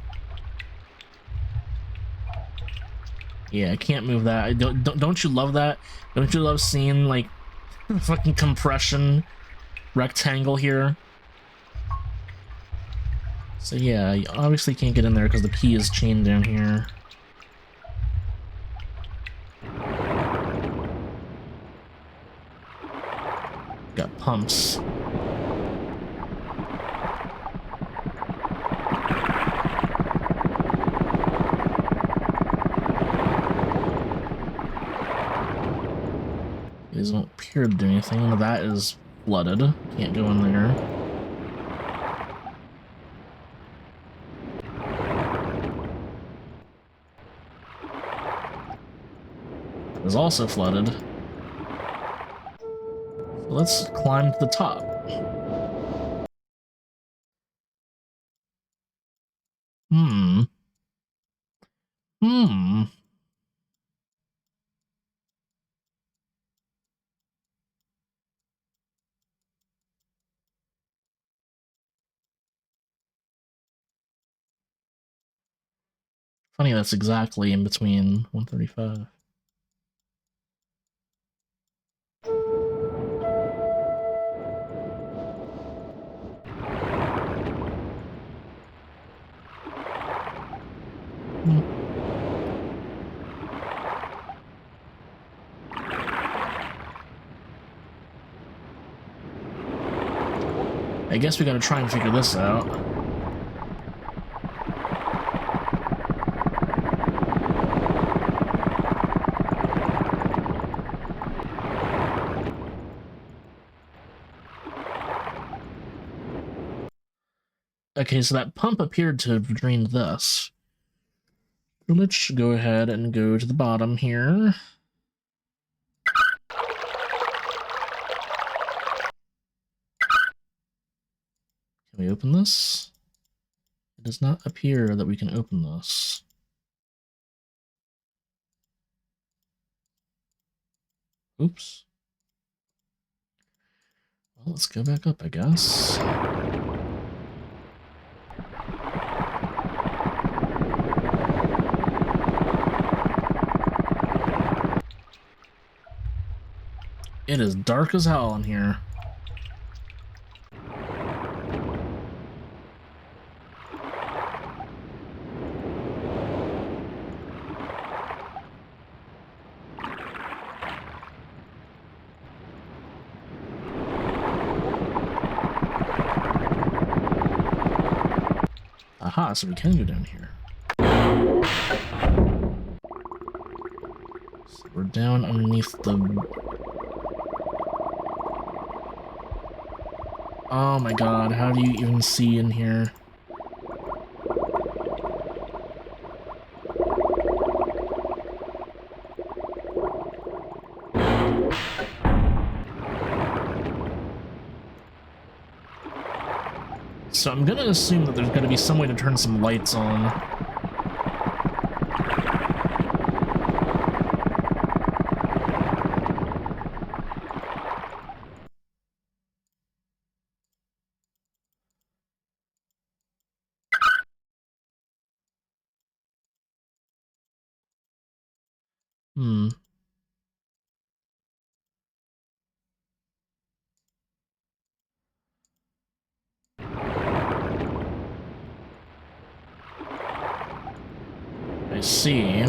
Speaker 1: Yeah, I can't move that. Don't you love that? Don't you love seeing like the fucking compression rectangle here? So yeah, you obviously can't get in there because the key is chained down here. Got pumps. These don't appear to do anything. None of that is flooded. Can't go in there. Is also flooded. So let's climb to the top. Funny, that's exactly in between 135. I guess we gotta try and figure this out. Okay, so that pump appeared to have drained this. Let's go ahead and go to the bottom here. Can we open this? It does not appear that we can open this. Oops. Well, let's go back up, I guess. It is dark as hell in here. Aha, so we can go down here. So we're down underneath the... Oh my god, how do you even see in here? So I'm gonna assume that there's gonna be some way to turn some lights on. Hmm. I see.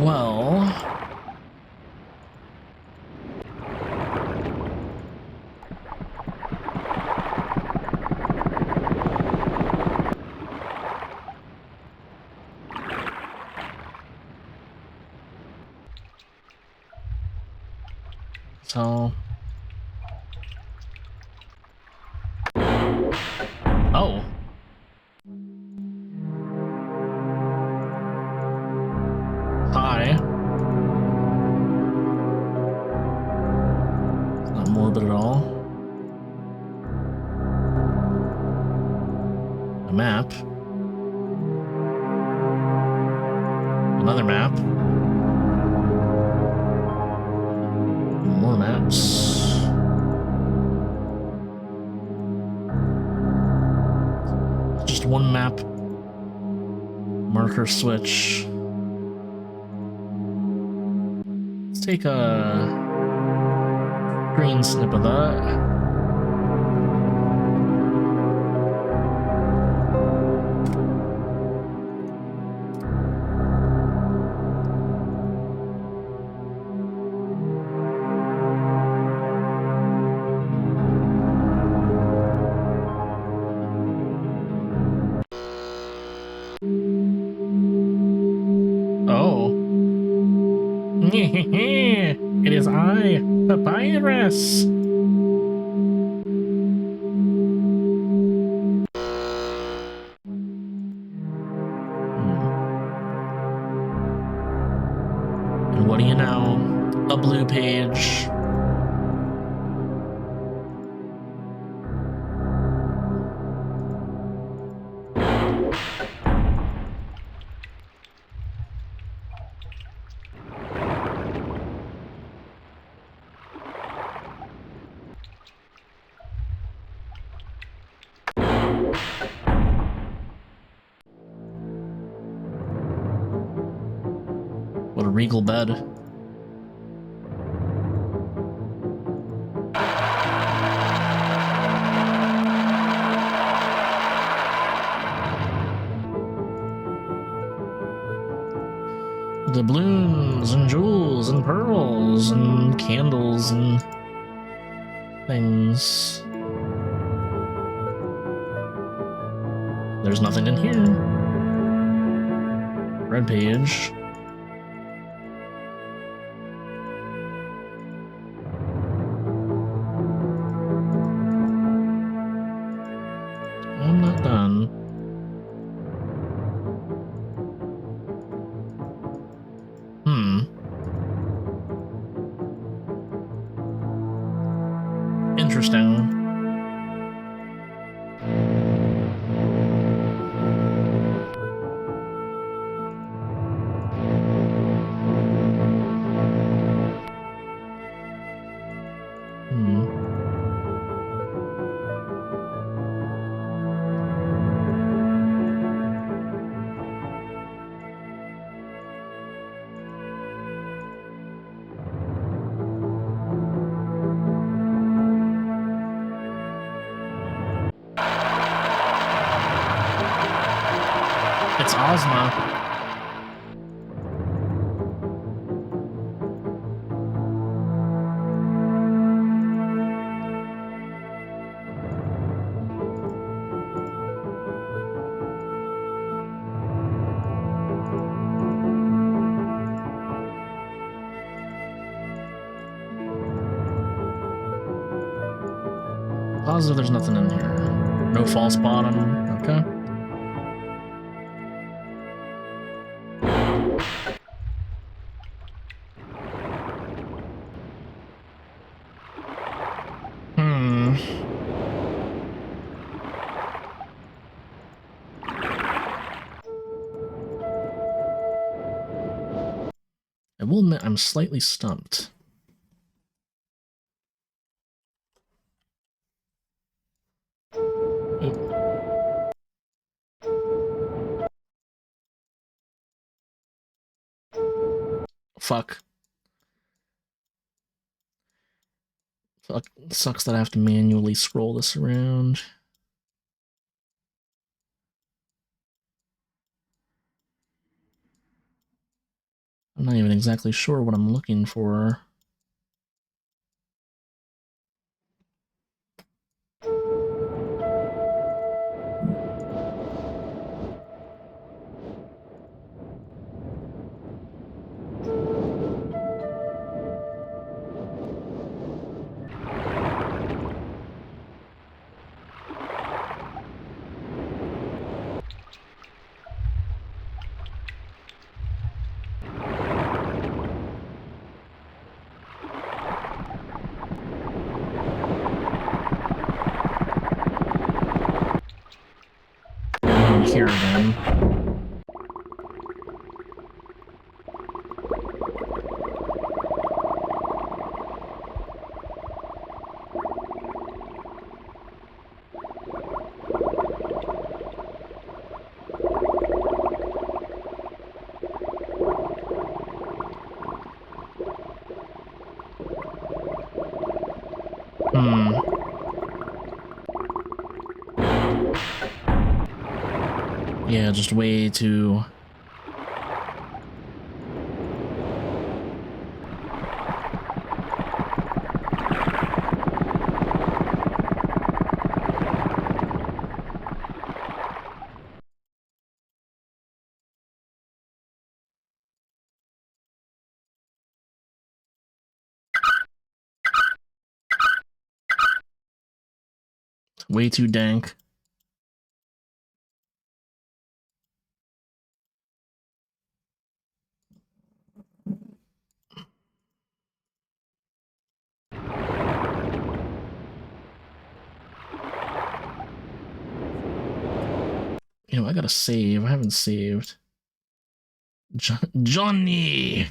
Speaker 1: Well... So... Oh. Hi. It's not morbid at all. A map. Another map. More maps. Just one map. Marker switch. Let's take a green snip of that. Oh. It is I, Papyrus. And what do you know? A blue page. What a regal bed. Doubloons and jewels and pearls and candles and things. There's nothing in here. Red page. I'm not done. Interesting. It's Ozma. Positive there's nothing in here. No false bottom. Okay. I will admit I'm slightly stumped. Oop. Fuck. Fuck. Sucks that I have to manually scroll this around. I'm not even exactly sure what I'm looking for. Here again. Yeah, just way too... way too dank. You know, I gotta save. I haven't saved. Johnny!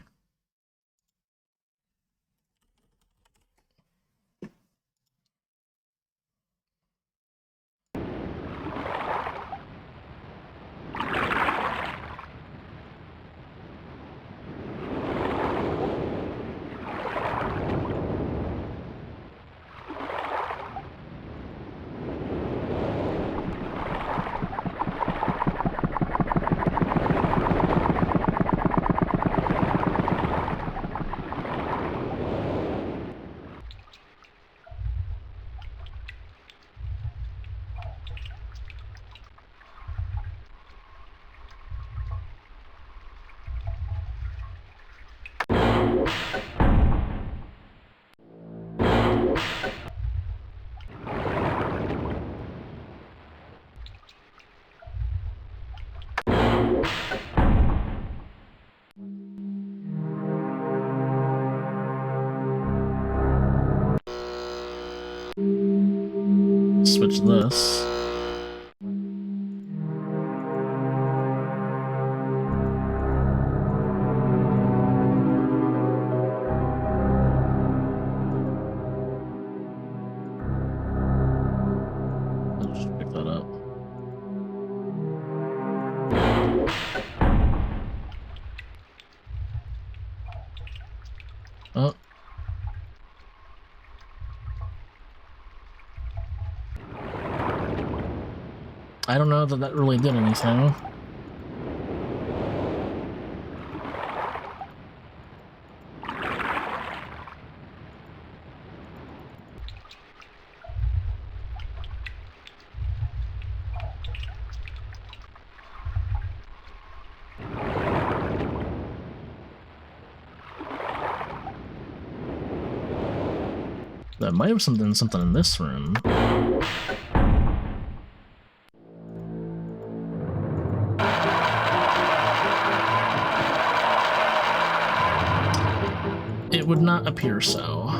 Speaker 1: switch this. I'll just pick that up. Oh. I don't know that that really did anything. That might have something in this room. It would not appear so.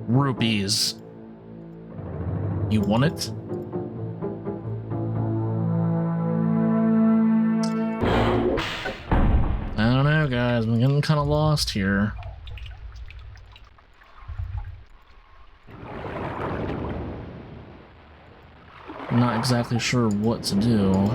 Speaker 1: Rupees. You want it? I don't know, guys. I'm getting kind of lost here. I'm not exactly sure what to do.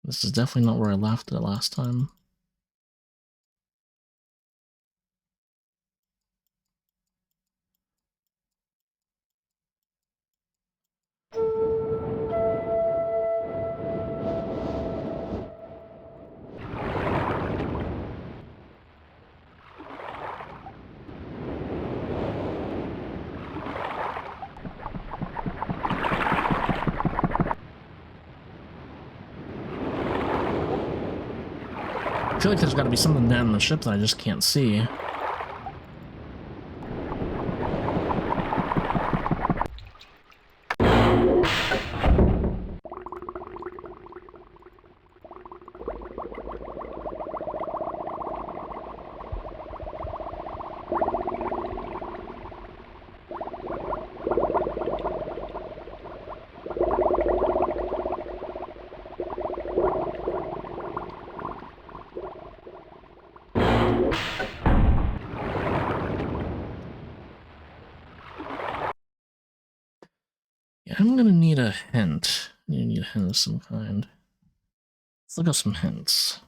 Speaker 1: This is definitely not where I left it last time. I feel like there's got to be something down in the ship that I just can't see. Yeah, I'm gonna need a hint. You need a hint of some kind. Let's look at some hints.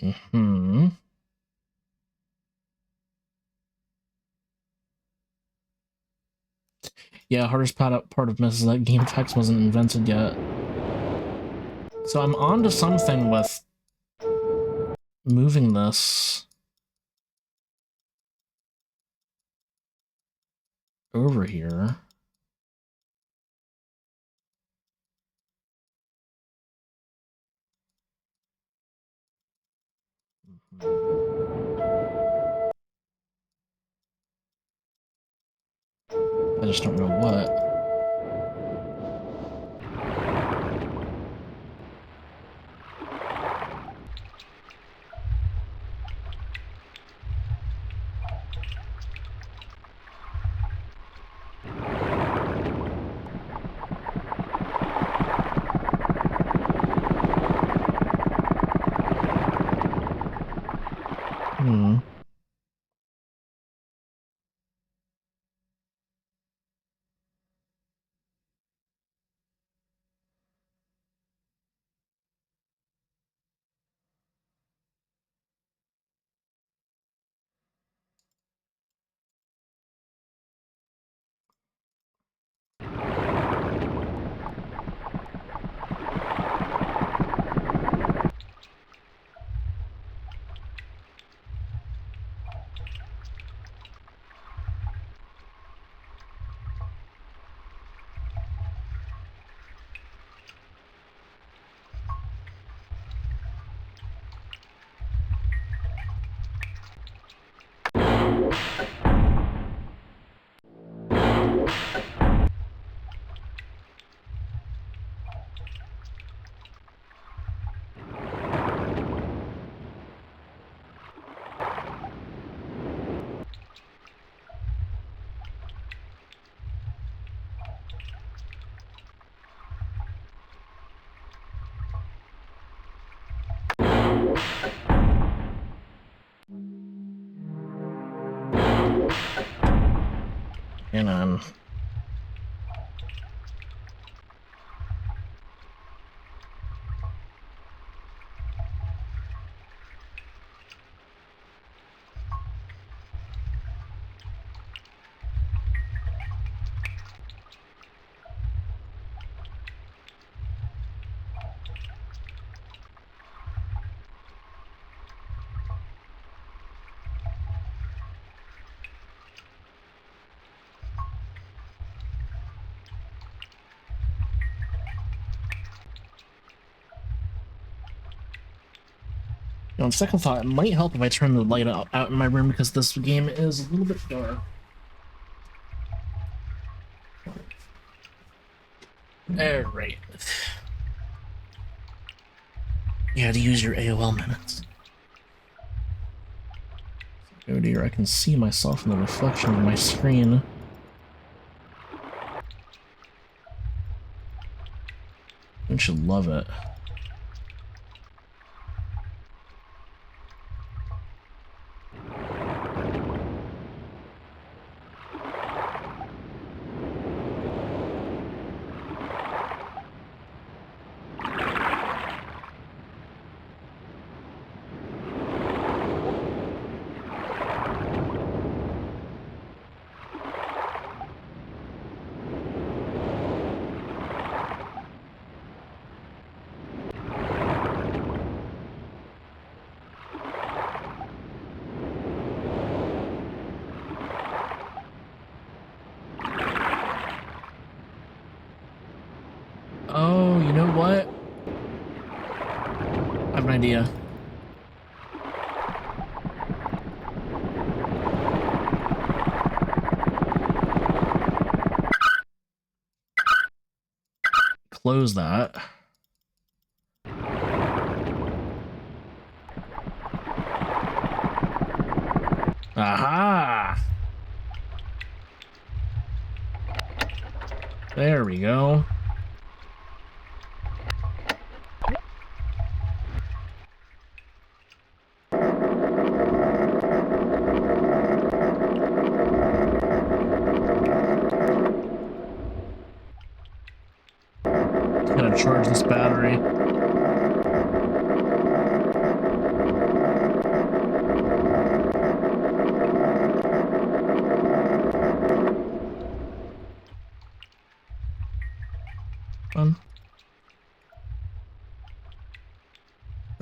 Speaker 1: Hmm. Yeah, hardest part of Myst is that game text wasn't invented yet. So I'm on to something with moving this over here. I just don't know what. Hmm. Hang on. On second thought, it might help if I turn the light out in my room because this game is a little bit dark. Alright. You had to use your AOL minutes. Oh dear, I can see myself in the reflection of my screen. Don't you love it? Oh, you know what? I have an idea. Close that. Aha! There we go. Gotta charge this battery.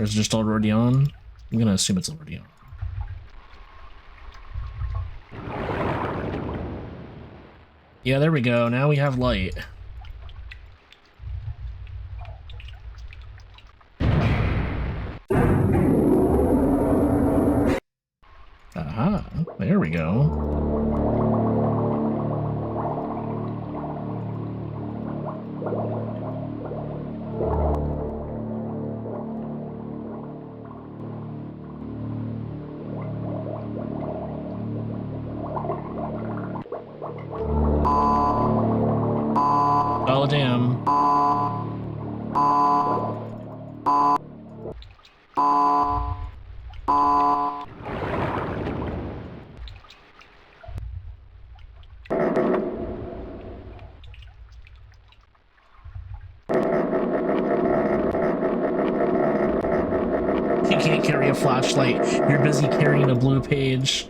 Speaker 1: Or is it just already on? I'm gonna assume it's already on. Yeah, there we go. Now we have light. Aha, there we go. Oh, damn. You can't carry a flashlight. You're busy carrying a blue page.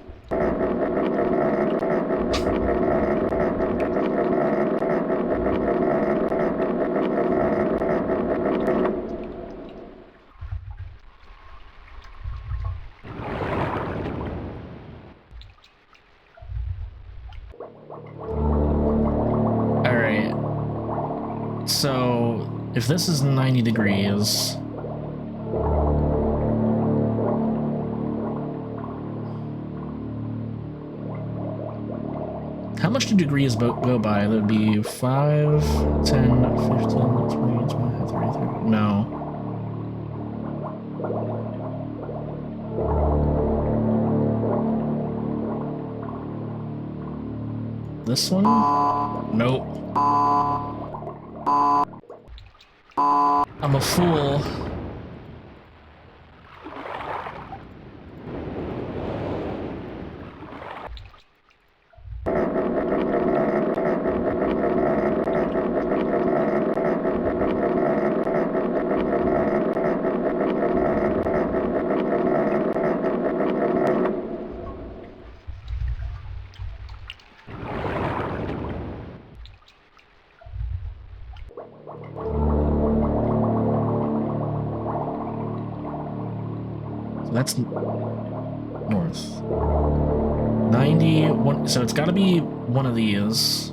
Speaker 1: Alright. So, if this is 90 degrees... How much do degrees go by? That would be 5, 10, 15, 20, 25, 30, 30. No. This one? Nope. I'm a fool. So that's north. 91. So it's got to be one of these.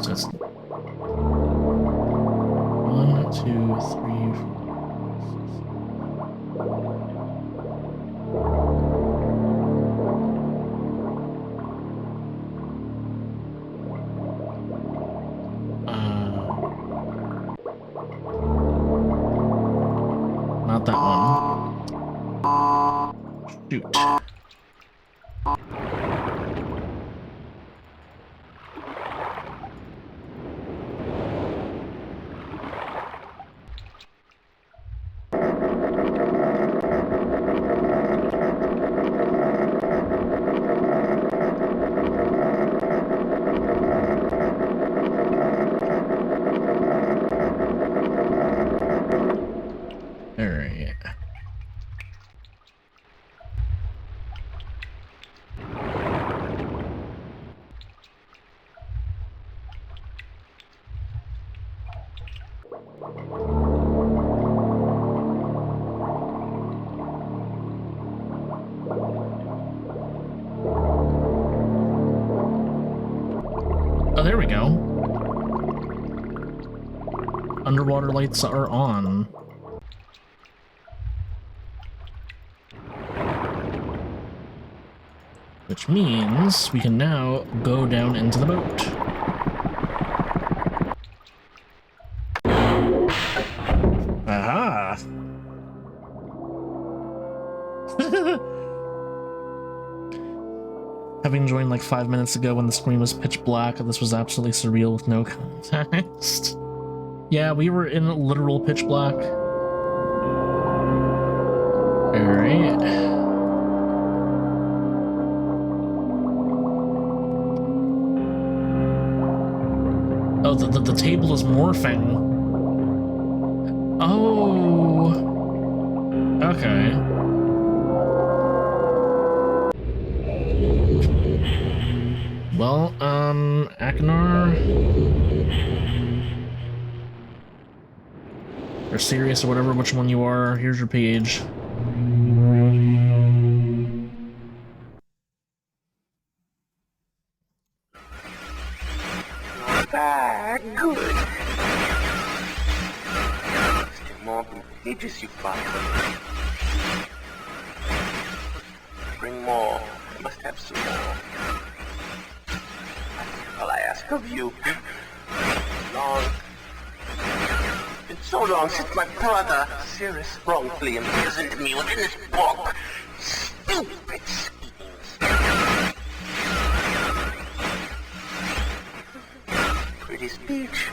Speaker 1: So it's 1, 2, 3, 4. Not that one. Shoot. Alright. Oh, there we go. Underwater lights are on. Which means we can now go down into the boat. Aha! Having joined like 5 minutes ago when the screen was pitch black, this was absolutely surreal with no context. Yeah, we were in literal pitch black. Alright. Oh, the table is morphing. Oh. Okay. Well, Akinar, or Sirius or whatever, which one you are, here's your page.
Speaker 3: Good. Still more pages you find. Bring more. I must have some more. All I ask of you. Long. It's been so long since my brother, Sirius, wrongfully imprisoned me within this book. Stupid schemes. Pretty speech.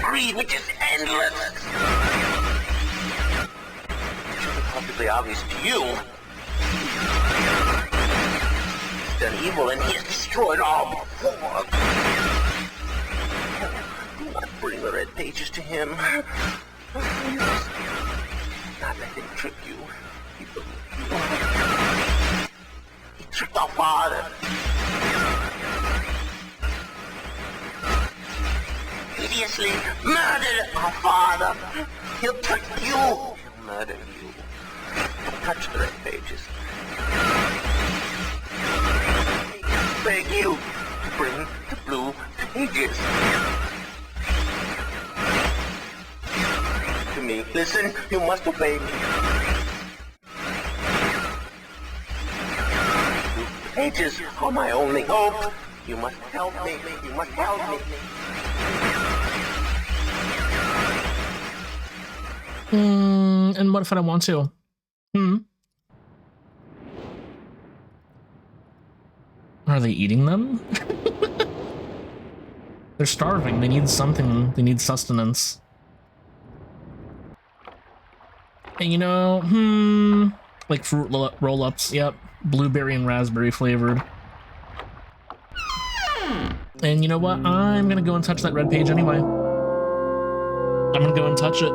Speaker 3: Greed, which is endless. It should be perfectly obvious to you. He's done evil and he has destroyed all before. Do not bring the red pages to him. Not let him trick you. He tricked our father. Hideously murdered our father. He'll trick you. He'll murder you. Don't touch the red pages. I beg you to bring the blue pages. To me, listen, you must obey me. Blue pages are my only hope. You must help me. You must help me.
Speaker 1: And what if I don't want to? Are they eating them? They're starving. They need something. They need sustenance. And you know, like fruit roll-ups. Yep, blueberry and raspberry flavored. And you know what? I'm gonna go and touch that red page anyway. I'm gonna go and touch it.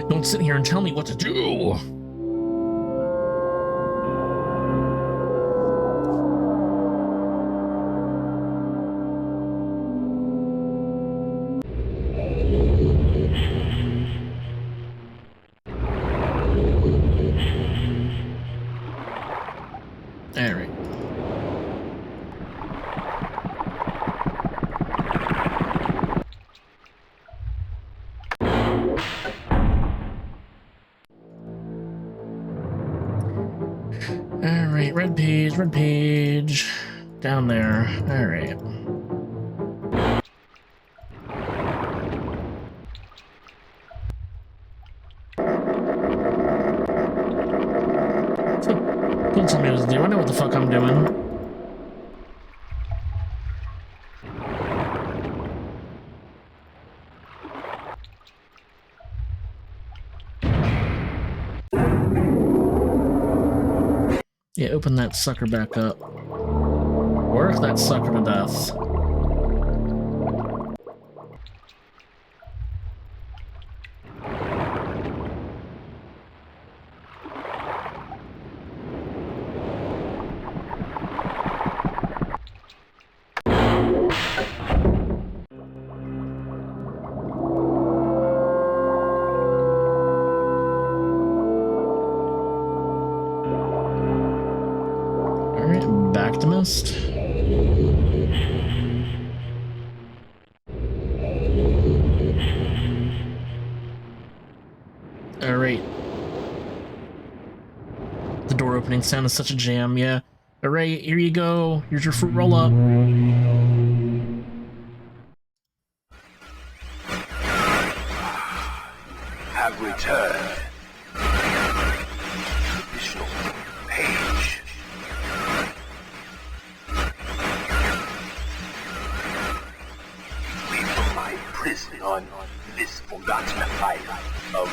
Speaker 1: Don't sit here and tell me what to do. All right. Alright, red page, down there. Alright. Don't tell me what to do, I know what the fuck I'm doing. Yeah, open that sucker back up. Work that sucker to death. Back to Myst. Alright. The door opening sound is such a jam, yeah. Alright, here you go. Here's your fruit roll up.
Speaker 3: Have returned. Additional page. Prison on this forgotten life of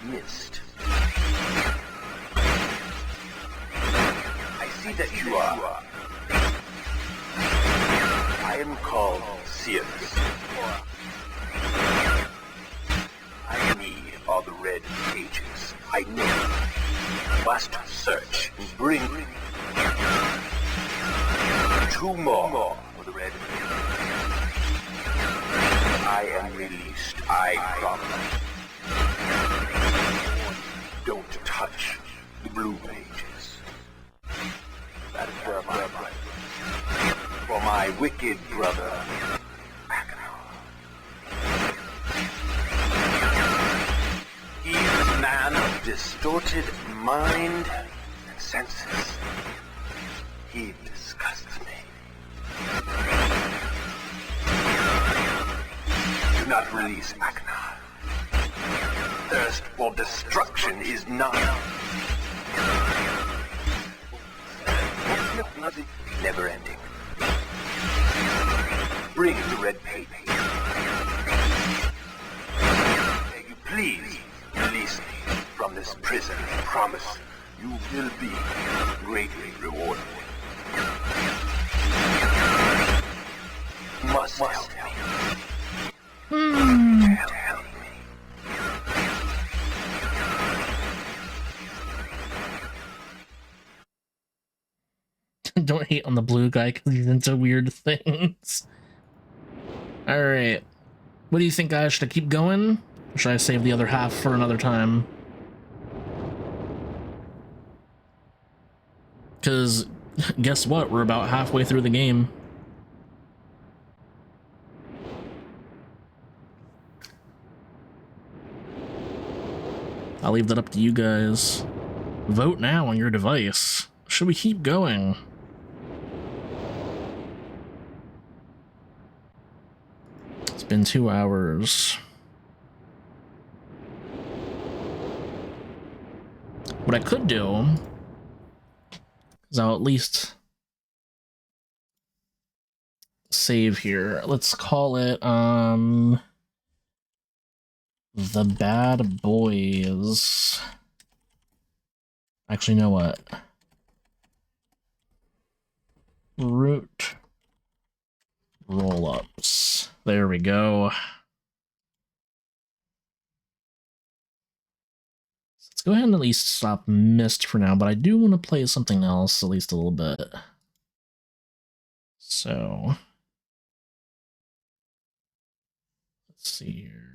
Speaker 3: Myst. I see that you are. I am called Sirius. I need all the red pages. I know. Must search and bring 2 more for the red pages. I am released. I promise. Don't touch the blue pages. That is where my for my wicked brother, he is a man of distorted mind and senses. He disgusts me. Do not release Aknar. Thirst for destruction is not. Never ending. Bring the red paper. May you please release me from this prison. I promise you will be greatly rewarded. You must help me. Help me.
Speaker 1: Don't hate on the blue guy because he's into weird things. Alright. What do you think, guys? Should I keep going? Or should I save the other half for another time? Because, guess what? We're about halfway through the game. I'll leave that up to you guys. Vote now on your device. Should we keep going? It's been 2 hours. What I could do is I'll at least save here. Let's call it, The Bad Boys. Actually, you know what? Root roll-ups. There we go. Let's go ahead and at least stop Myst for now, but I do want to play something else at least a little bit. So let's see here.